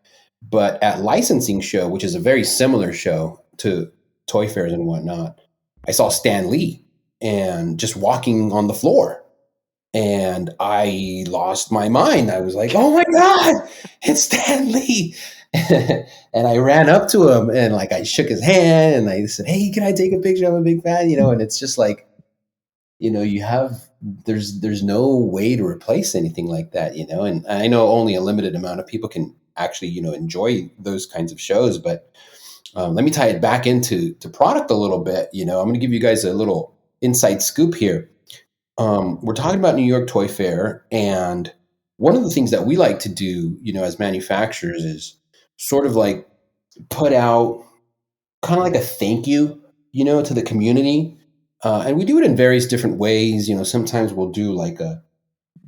but at Licensing Show, which is a very similar show to Toy Fairs and whatnot, I saw Stan Lee and just walking on the floor. And I lost my mind. I was like, "Oh my god, it's Stan Lee!" And I ran up to him and like I shook his hand and I said, "Hey, can I take a picture? I'm a big fan." And it's just like, you have there's no way to replace anything like that. And I know only a limited amount of people can actually enjoy those kinds of shows. But let me tie it back into product a little bit. I'm going to give you guys a little inside scoop here. We're talking about New York Toy Fair, and one of the things that we like to do, as manufacturers, is sort of like put out kind of like a thank you, to the community, and we do it in various different ways. Sometimes we'll do like a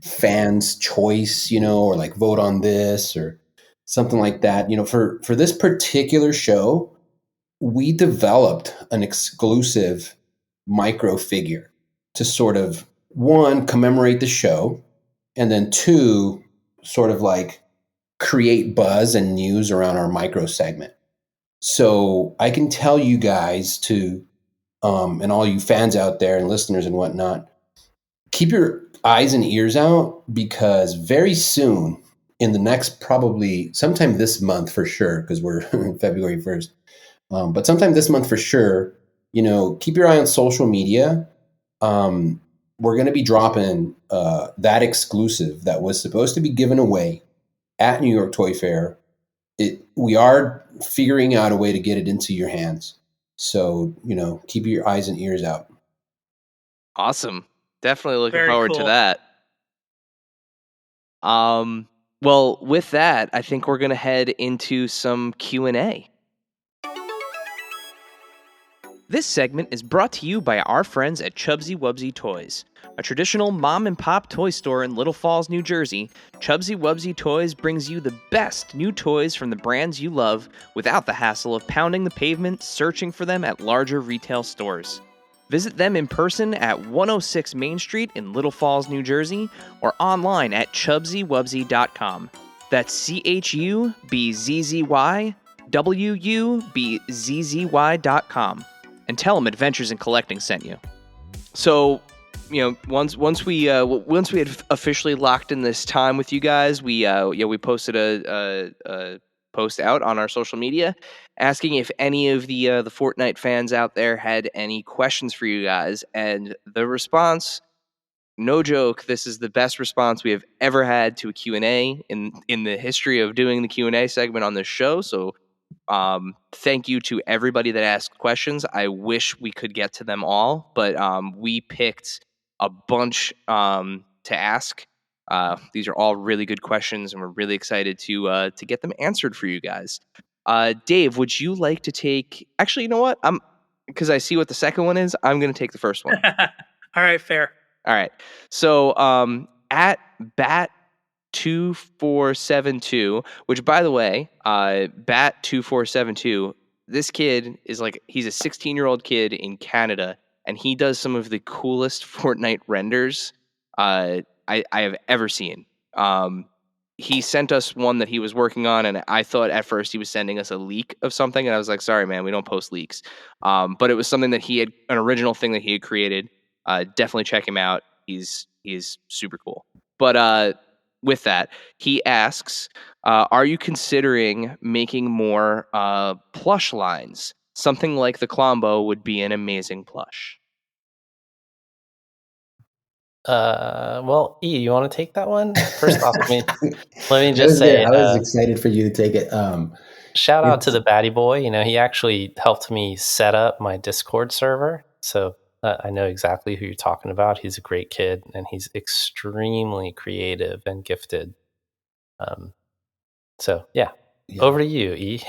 fans choice, or like vote on this or something like that. For this particular show, we developed an exclusive micro figure to sort of one commemorate the show, and then two sort of like create buzz and news around our micro segment. So I can tell you guys and all you fans out there and listeners and whatnot, keep your eyes and ears out, because very soon, in the next, probably sometime this month for sure, because we're February 1st, but sometime this month for sure, keep your eye on social media. We're going to be dropping that exclusive that was supposed to be given away at New York Toy Fair. We are figuring out a way to get it into your hands. So, keep your eyes and ears out. Awesome. Definitely looking Very forward to cool. that. Well, with that, I think we're going to head into some Q&A. This segment is brought to you by our friends at Chubsy Wubsy Toys. A traditional mom-and-pop toy store in Little Falls, New Jersey, Chubsy Wubsy Toys brings you the best new toys from the brands you love without the hassle of pounding the pavement searching for them at larger retail stores. Visit them in person at 106 Main Street in Little Falls, New Jersey, or online at chubsywubsy.com. That's CHUBZYWUBZZY.com. And tell them Adventures in Collecting sent you. So, once we had officially locked in this time with you guys, we posted a post out on our social media asking if any of the Fortnite fans out there had any questions for you guys, and the response, no joke, this is the best response we have ever had to a Q&A in the history of doing the Q&A segment on this show. So thank you to everybody that asked questions. I wish we could get to them all, but we picked a bunch to ask. These are all really good questions, and we're really excited to get them answered for you guys. Dave, would you like to take? Actually, you know what? Because I see what the second one is. I'm going to take the first one. All right, fair. All right. So at Bat2472, which, by the way, Bat2472, this kid is he's a 16-year-old kid in Canada, and he does some of the coolest Fortnite renders I have ever seen. He sent us one that he was working on, and I thought at first he was sending us a leak of something, and I was like, sorry, man, we don't post leaks. But it was something that an original thing that he had created. Definitely check him out. He's super cool. But with that, he asks, are you considering making more plush lines? Something like the Klombo would be an amazing plush. Well, E, you want to take that one? First off, let me just say, I was excited for you to take it. Shout out to the Batty Boy. He actually helped me set up my Discord server. So I know exactly who you're talking about. He's a great kid, and he's extremely creative and gifted. So yeah, over to you, E.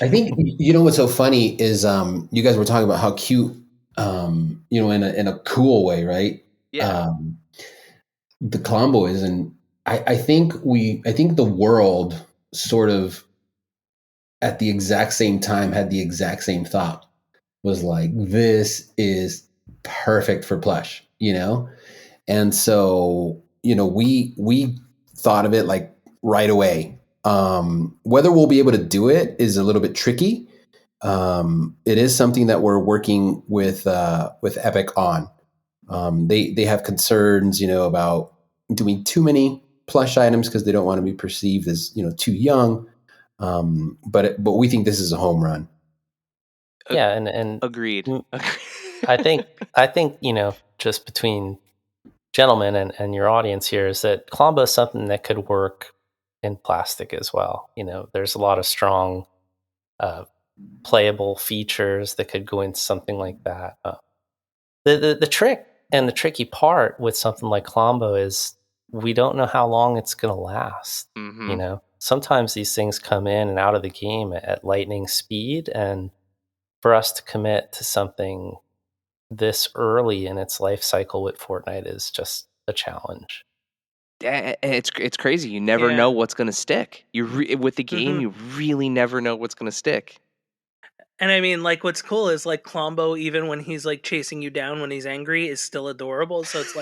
I think what's so funny is you guys were talking about how cute, in a cool way, right? Yeah. The Klombo is, and I think the world sort of at the exact same time had the exact same thought. Was like, this is perfect for plush, and so we thought of it like right away. Whether we'll be able to do it is a little bit tricky. It is something that we're working with Epic on. They have concerns, about doing too many plush items because they don't want to be perceived as too young. But we think this is a home run. Yeah, and agreed. I think just between gentlemen and your audience here is that Klombo is something that could work in plastic as well. There's a lot of strong playable features that could go into something like that. The trick and the tricky part with something like Klombo is we don't know how long it's going to last. Mm-hmm. Sometimes these things come in and out of the game at lightning speed, and for us to commit to something this early in its life cycle with Fortnite is just a challenge. It's crazy. You never know what's going to stick. With the game, you really never know what's going to stick. And I mean, what's cool is Klombo, even when he's chasing you down when he's angry, is still adorable. So it's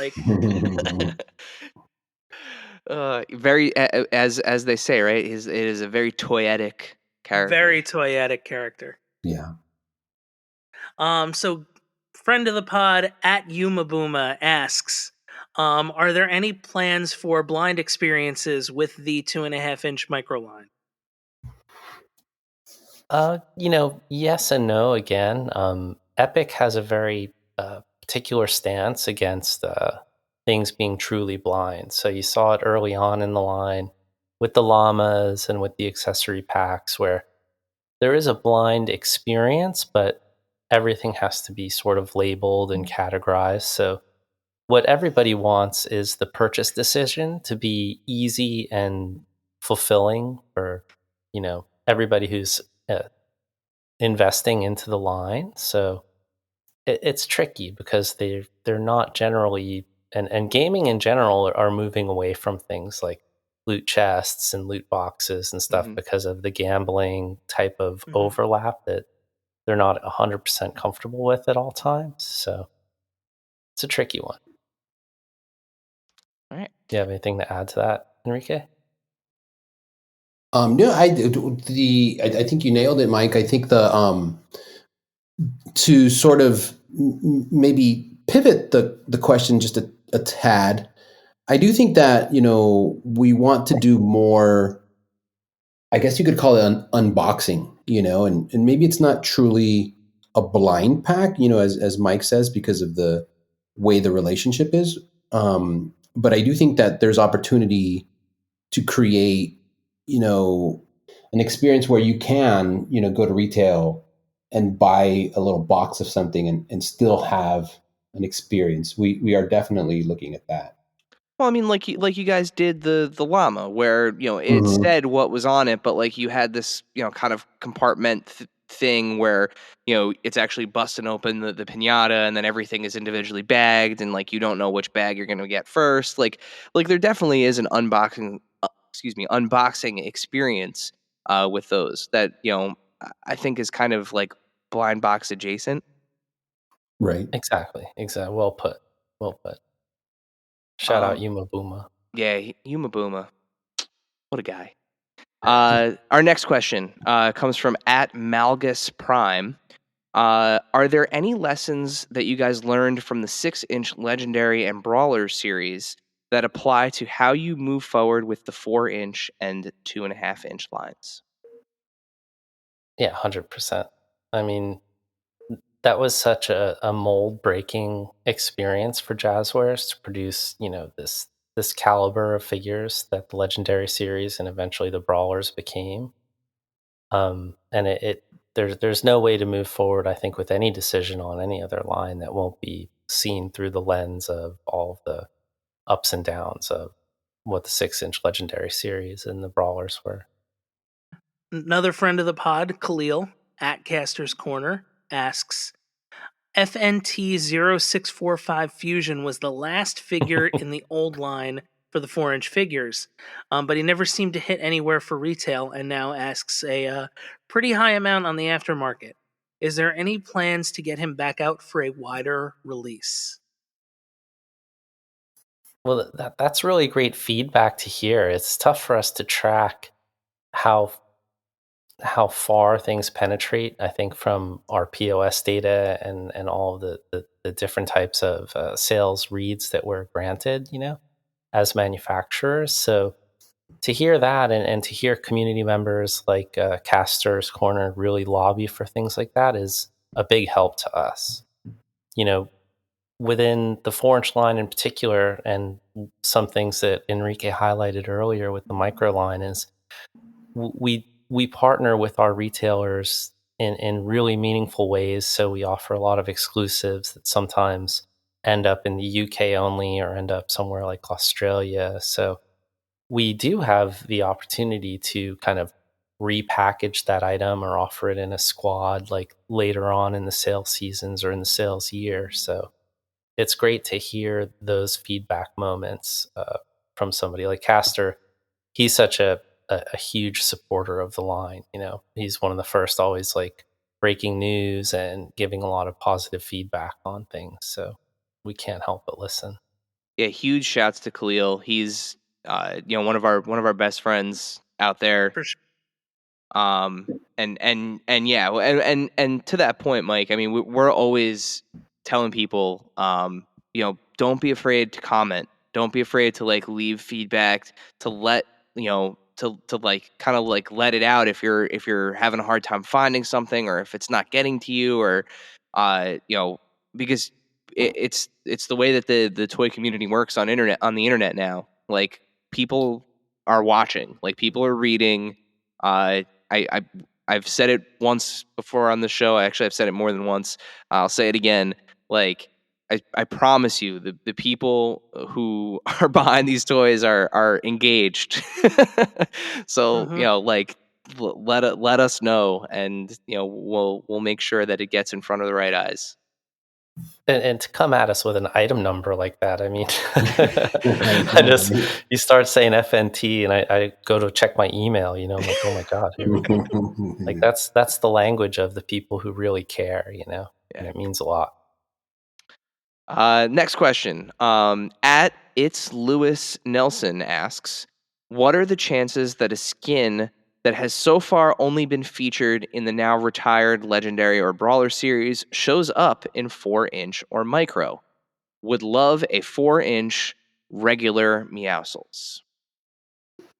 very, as they say, right? It is a very toyetic character. Very toyetic character. Yeah. So friend of the pod at Yumabooma asks, are there any plans for blind experiences with the 2.5-inch microline? Yes and no again. Epic has a very particular stance against things being truly blind. So you saw it early on in the line with the llamas and with the accessory packs where there is a blind experience, but everything has to be sort of labeled and categorized. So what everybody wants is the purchase decision to be easy and fulfilling for, everybody who's investing into the line. So it's tricky because they're not generally, and gaming in general are moving away from things like loot chests and loot boxes and stuff because of the gambling type of overlap that they're not 100% comfortable with at all times. So it's a tricky one. All right. Do you have anything to add to that, Enrique? No, I think you nailed it, Mike. I think to sort of maybe pivot the question just a tad. I do think that we want to do more. I guess you could call it an unboxing, and maybe it's not truly a blind pack, as Mike says, because of the way the relationship is. But I do think that there's opportunity to create, an experience where you can, go to retail and buy a little box of something and still have an experience. We are definitely looking at that. Well, I mean, like you guys did the llama, where it said what was on it, but like you had this kind of compartment thing where it's actually busting open the pinata, and then everything is individually bagged, and like you don't know which bag you're going to get first. Like there definitely is an unboxing experience with those that I think is kind of like blind box adjacent. Right. Exactly. Well put. Shout out Yuma Booma. Yeah, Yuma Booma. What a guy. Our next question comes from @Malgus Prime. Are there any lessons that you guys learned from the 6-inch Legendary and Brawler series that apply to how you move forward with the 4-inch and 2.5-inch lines? Yeah, 100%. I mean, that was such a mold breaking experience for Jazwares to produce, this caliber of figures that the Legendary series and eventually the Brawlers became. And there's no way to move forward, I think, with any decision on any other line that won't be seen through the lens of all of the ups and downs of what the 6-inch Legendary series and the Brawlers were. Another friend of the pod, Khalil, @Caster's Corner, asks, FNT0645 Fusion was the last figure in the old line for the 4-inch figures, but he never seemed to hit anywhere for retail and now asks a pretty high amount on the aftermarket. Is there any plans to get him back out for a wider release? Well, that's really great feedback to hear. It's tough for us to track how far things penetrate, I think, from our POS data and all of the different types of sales reads that we're granted, as manufacturers. So to hear that and to hear community members like Caster's Corner really lobby for things like that is a big help to us. Within the 4-inch line in particular, and some things that Enrique highlighted earlier with the micro line is we partner with our retailers in really meaningful ways. So we offer a lot of exclusives that sometimes end up in the UK only or end up somewhere like Australia. So we do have the opportunity to kind of repackage that item or offer it in a squad like later on in the sales seasons or in the sales year. So it's great to hear those feedback moments from somebody like Caster. He's such a huge supporter of the line. He's one of the first always like breaking news and giving a lot of positive feedback on things. So we can't help but listen. Yeah, huge shouts to Khalil. He's one of our best friends out there. For sure. And yeah, and to that point, Mike, I mean, we're always telling people, don't be afraid to comment. Don't be afraid to like leave feedback, to let to like kind of like let it out if you're having a hard time finding something, or if it's not getting to you, or because it's the way that the toy community works on the internet now. Like, people are watching, like people are reading. I've said it once before on the show. Actually, I've said it more than once. I'll say it again. Like, I promise you, the people who are behind these toys are engaged. So like let us know, and we'll make sure that it gets in front of the right eyes. And to come at us with an item number like that, I mean, Right. you start saying FNT, and I go to check my email. I'm like, oh my god, here we go. Like that's the language of the people who really care, and it means a lot. Next question. At It's Lewis Nelson asks, what are the chances that a skin that has so far only been featured in the now retired Legendary or Brawler series shows up in 4-inch or Micro? Would love a 4-inch regular Meowscles.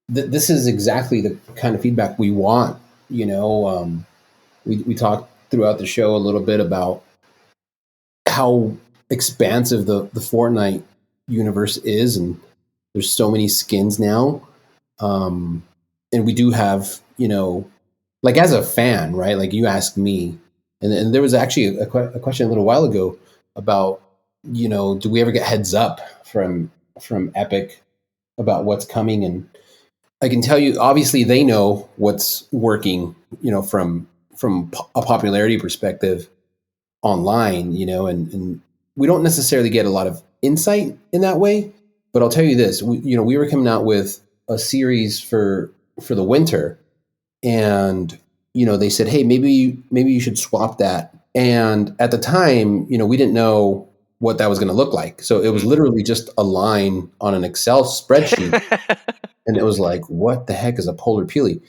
This is exactly the kind of feedback we want. We talked throughout the show a little bit about how expansive the Fortnite universe is, and there's so many skins now. And we do have, like as a fan, right? Like you asked me, and there was actually a question a little while ago about, do we ever get heads up from Epic about what's coming? And I can tell you, obviously, they know what's working, from a popularity perspective online, and we don't necessarily get a lot of insight in that way. But I'll tell you this: we were coming out with a series for the winter, and they said, hey, maybe you should swap that. And at the time, we didn't know what that was going to look like, so it was literally just a line on an Excel spreadsheet. And it was like, what the heck is a polar peely?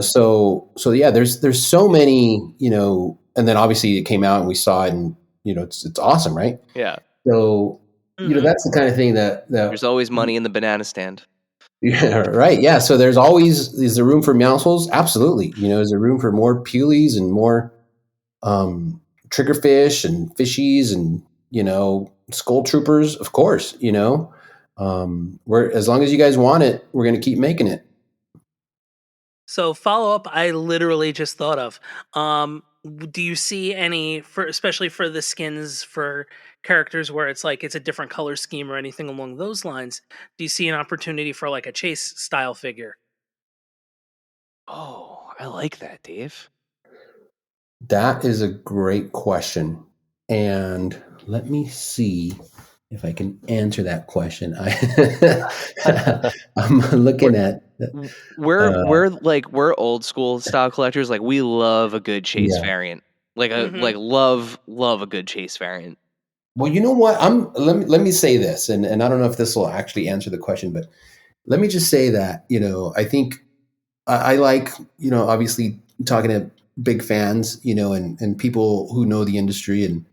So yeah, there's so many, and then obviously it came out and we saw it, and it's awesome, right? Yeah. So that's the kind of thing that there's always money in the banana stand. Yeah, right. Yeah. So is there room for Meowscles? Absolutely. Is there room for more Peelies and more triggerfish and fishies and skull troopers? Of course. We're, as long as you guys want it, we're going to keep making it. So follow up, I literally just thought of. Do you see any, especially for the skins for characters where it's like it's a different color scheme or anything along those lines? Do you see an opportunity for like a chase style figure? Oh, I like that, Dave. That is a great question, and let me see if I can answer that question. I'm looking at. We're old school style collectors. Like we love a good chase variant. Like love a good chase variant. Well, you know what? Let me say this, and I don't know if this will actually answer the question, but let me just say that I think I like obviously talking to big fans, and people who know the industry, and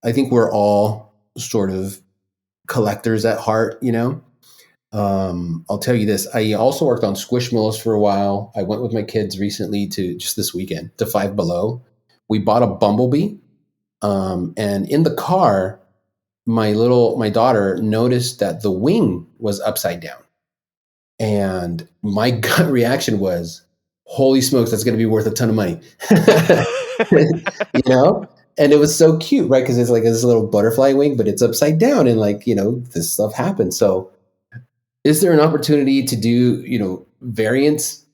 I think we're all sort of collectors at heart. I'll tell you this: I also worked on Squishmallows for a while. I went with my kids recently to just this weekend to Five Below. We bought a Bumblebee. And in the car, my daughter noticed that the wing was upside down. And my gut reaction was, holy smokes, that's going to be worth a ton of money. And it was so cute, right? Because it's like this little butterfly wing, but it's upside down, and this stuff happens. So is there an opportunity to do, variants?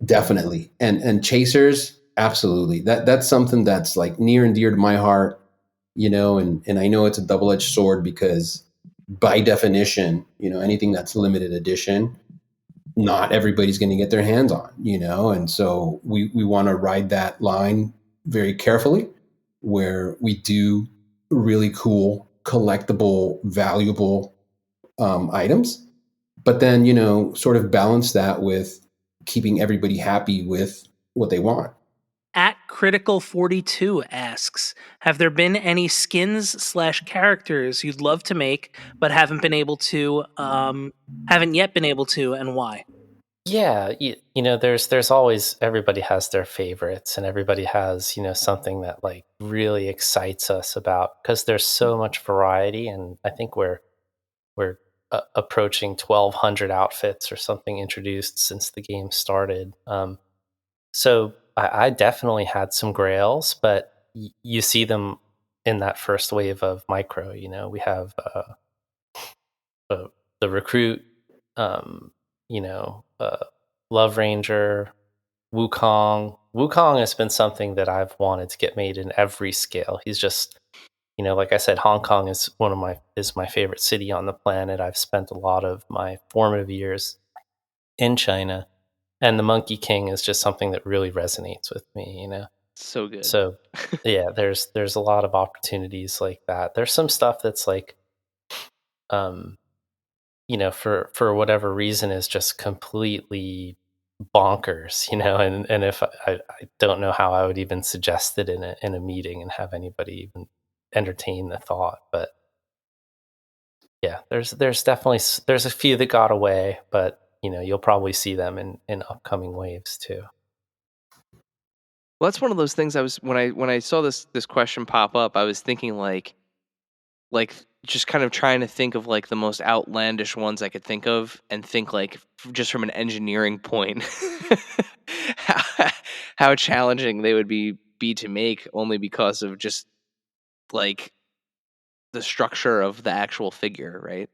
Definitely. And chasers? Absolutely. That's something that's like near and dear to my heart, and I know it's a double-edged sword because by definition, anything that's limited edition, not everybody's going to get their hands on, and so we want to ride that line very carefully, where we do really cool, collectible, valuable items, but then, sort of balance that with keeping everybody happy with what they want. At Critical42 asks, have there been any skins/characters you'd love to make but haven't yet been able to, and why? Yeah, there's always, everybody has their favorites, and everybody has, something that like really excites us about, because there's so much variety, and I think we're approaching 1,200 outfits or something introduced since the game started. So I definitely had some grails, but you see them in that first wave of micro. We have the Recruit, Love Ranger, Wukong. Wukong has been something that I've wanted to get made in every scale. He's just, like I said, Hong Kong is my favorite city on the planet. I've spent a lot of my formative years in China, and the Monkey King is just something that really resonates with me. So good. So yeah, there's a lot of opportunities like that. There's some stuff that's like, for whatever reason is just completely bonkers, and if I don't know how I would even suggest it in a meeting and have anybody even entertain the thought. But yeah, there's definitely there's a few that got away, but you'll probably see them in upcoming waves too. Well, that's one of those things. I was when I saw this question pop up, I was thinking like just kind of trying to think of like the most outlandish ones I could think of, and think like just from an engineering point, how challenging they would be to make, only because of just like the structure of the actual figure, right?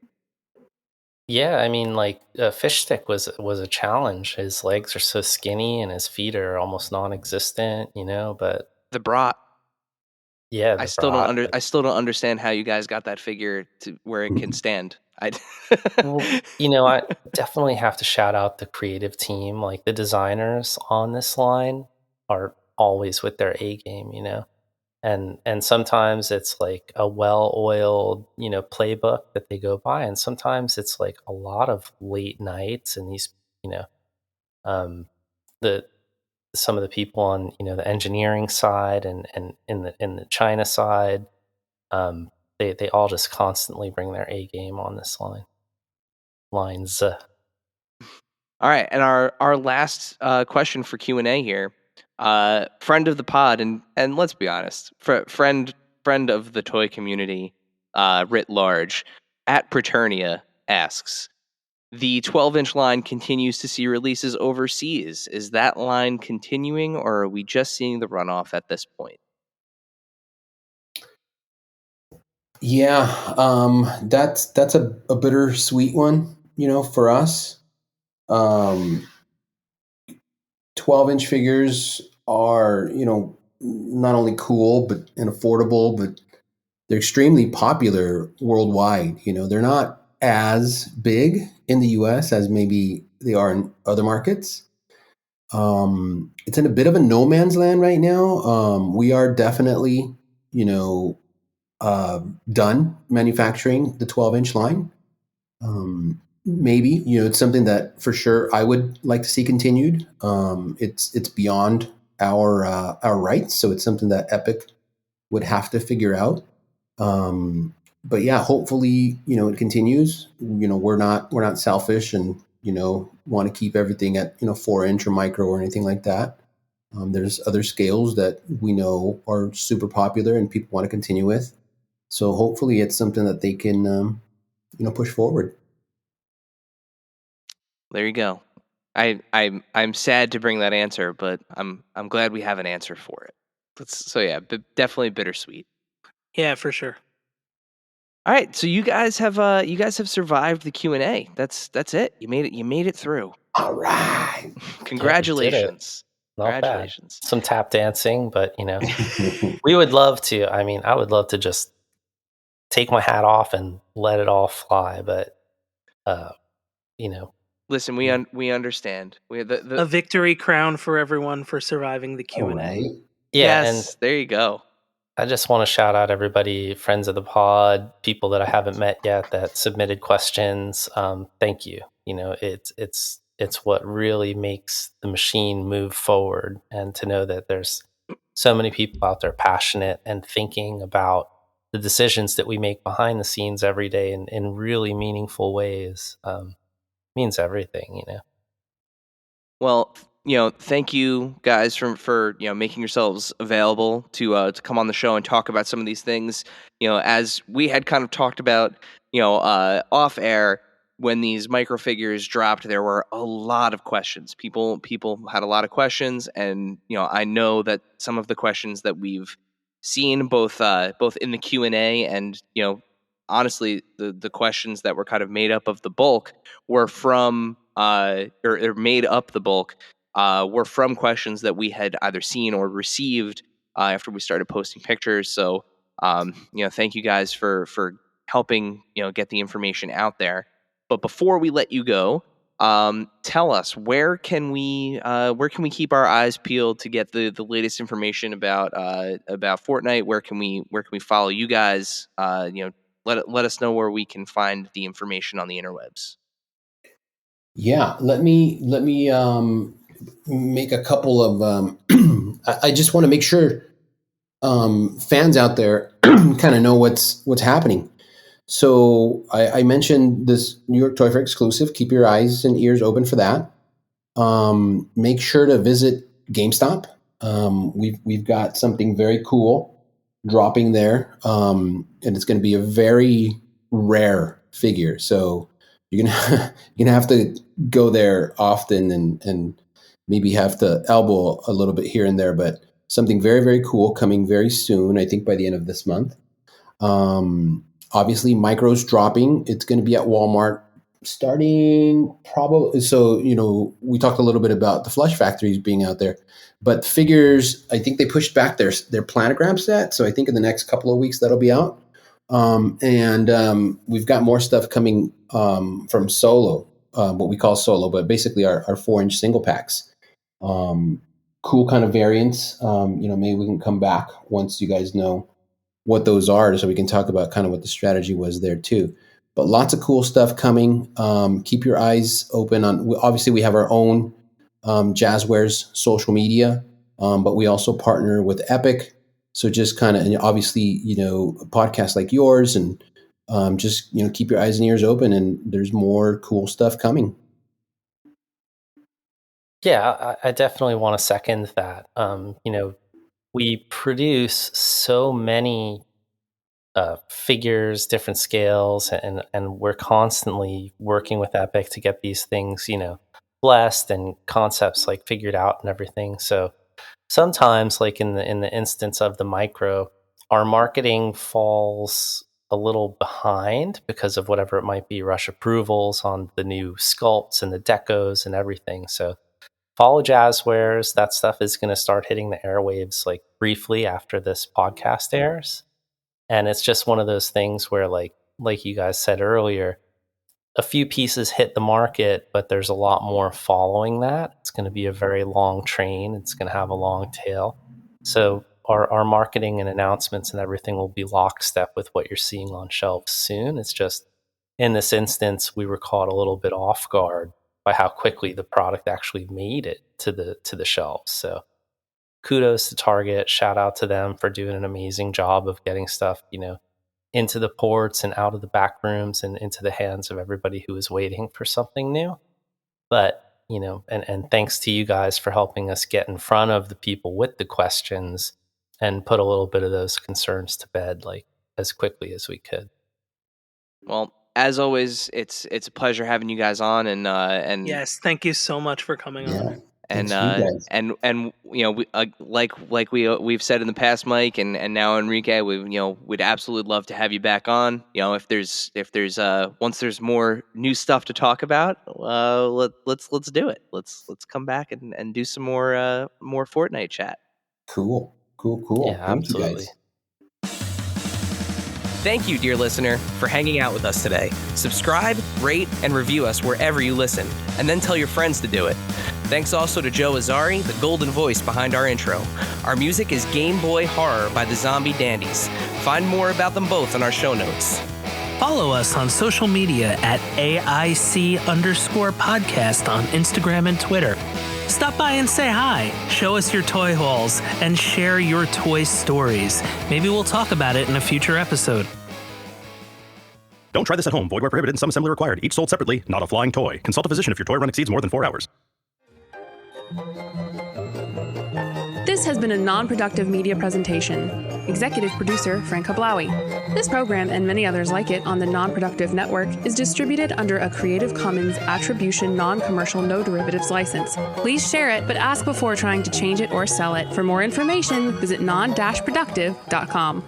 Yeah, I mean, like Fish Stick was a challenge. His legs are so skinny and his feet are almost non-existent, But The brat. yeah, I the still don't brat. I still don't understand how you guys got that figure to where it can stand. Well, I definitely have to shout out the creative team. Like the designers on this line are always with their A game, And sometimes it's like a well-oiled, playbook that they go by, and sometimes it's like a lot of late nights and these, um, the some of the people on the engineering side and in the China side, they all just constantly bring their A game on this lines. All right, and our last question for Q&A here, friend of the pod, and let's be honest, friend of the toy community writ large, at Preternia asks, the 12-inch line continues to see releases overseas. Is that line continuing, or are we just seeing the runoff at this point? Yeah, that's a bittersweet one, for us. 12-inch figures are, not only cool and affordable, but they're extremely popular worldwide. They're not as big in the US as maybe they are in other markets. It's in a bit of a no man's land right now. We are definitely, done manufacturing the 12-inch line. Maybe, it's something that for sure I would like to see continued. It's beyond our rights, so it's something that Epic would have to figure out. But yeah, hopefully, it continues. We're not selfish and want to keep everything at 4-inch or micro or anything like that. There's other scales that we know are super popular and people want to continue with. So hopefully, it's something that they can push forward. There you go. I'm sad to bring that answer, but I'm glad we have an answer for it. So yeah, definitely bittersweet. Yeah, for sure. All right, so you guys have survived the Q&A. That's it. You made it through. All right. Congratulations. Not Congratulations. bad. Some tap dancing, but we would love to. I mean, I would love to just take my hat off and let it all fly, but Listen, we understand. We A victory crown for everyone for surviving the Q&A. Right. yeah, yes, and there you go. I just want to shout out everybody, friends of the pod, people that I haven't met yet that submitted questions. Thank you. It's what really makes the machine move forward, and to know that there's so many people out there passionate and thinking about the decisions that we make behind the scenes every day in really meaningful ways means everything. Well, thank you guys for making yourselves available to come on the show and talk about some of these things. As we had kind of talked about, off air, when these microfigures dropped, there were a lot of questions. People had a lot of questions, and I know that some of the questions that we've seen both in the Q&A and, honestly, the questions that were kind of made up of the bulk were from or made up the bulk were from questions that we had either seen or received after we started posting pictures. So thank you guys for helping get the information out there. But before we let you go, tell us, where can we keep our eyes peeled to get the latest information about Fortnite? Where can we follow you guys? Let us know where we can find the information on the interwebs. Yeah, let me make a couple of. I just want to make sure fans out there kind of know what's happening. So I mentioned this New York Toy Fair exclusive. Keep your eyes and ears open for that. Make sure to visit GameStop. We've got something very cool dropping there, and it's going to be a very rare figure. So you're gonna have to go there often and maybe have to elbow a little bit here and there, but something very, very cool coming very soon. I think by the end of this month. Obviously, Micro's dropping. It's going to be at Walmart starting probably. So, we talked a little bit about the Flush Factories being out there, but figures, I think they pushed back their planogram set. So I think in the next couple of weeks that'll be out. And we've got more stuff coming from Solo, what we call Solo, but basically our 4-inch single packs. Cool kind of variants. Maybe we can come back once you guys know what those are, so we can talk about kind of what the strategy was there too. But lots of cool stuff coming. Keep your eyes open on. Obviously, we have our own Jazwares social media, but we also partner with Epic. So just kind of, and obviously, podcasts like yours, and just keep your eyes and ears open. And there's more cool stuff coming. Yeah, I definitely want to second that. We produce so many figures, different scales, and we're constantly working with Epic to get these things, blessed and concepts like figured out and everything. So sometimes, like in the instance of the Micro, our marketing falls a little behind because of whatever it might be, rush approvals on the new sculpts and the decos and everything. So follow Jazwares. That stuff is going to start hitting the airwaves like briefly after this podcast airs. And it's just one of those things where like you guys said earlier, a few pieces hit the market, but there's a lot more following that. It's going to be a very long train. It's going to have a long tail. So our marketing and announcements and everything will be lockstep with what you're seeing on shelves soon. It's just in this instance, we were caught a little bit off guard by how quickly the product actually made it to the shelves. So kudos to Target. Shout out to them for doing an amazing job of getting stuff, into the ports and out of the back rooms and into the hands of everybody who is waiting for something new. But, and thanks to you guys for helping us get in front of the people with the questions and put a little bit of those concerns to bed, like as quickly as we could. Well, as always, it's a pleasure having you guys on, and yes, thank you so much for coming on. And we've said in the past, Mike, and now Enrique, we'd absolutely love to have you back on. If there's once there's more new stuff to talk about, let's do it. Let's come back and do some more Fortnite chat. Cool. Yeah, Thank absolutely. you guys. Thank you, dear listener, for hanging out with us today. Subscribe, rate, and review us wherever you listen, and then tell your friends to do it. Thanks also to Joe Azari, the golden voice behind our intro. Our music is Game Boy Horror by the Zombie Dandies. Find more about them both on our show notes. Follow us on social media at AIC_podcast on Instagram and Twitter. Stop by and say hi, show us your toy hauls, and share your toy stories. Maybe we'll talk about it in a future episode. Don't try this at home. Void where prohibited and some assembly required. Each sold separately, not a flying toy. Consult a physician if your toy run exceeds more than 4 hours. This has been a non-productive media presentation. executive producer Frank Hablawi. This program and many others like it on the Non-Productive Network is distributed under a Creative Commons Attribution Non-Commercial No Derivatives license. Please share it, but ask before trying to change it or sell it. For more information, visit non-productive.com.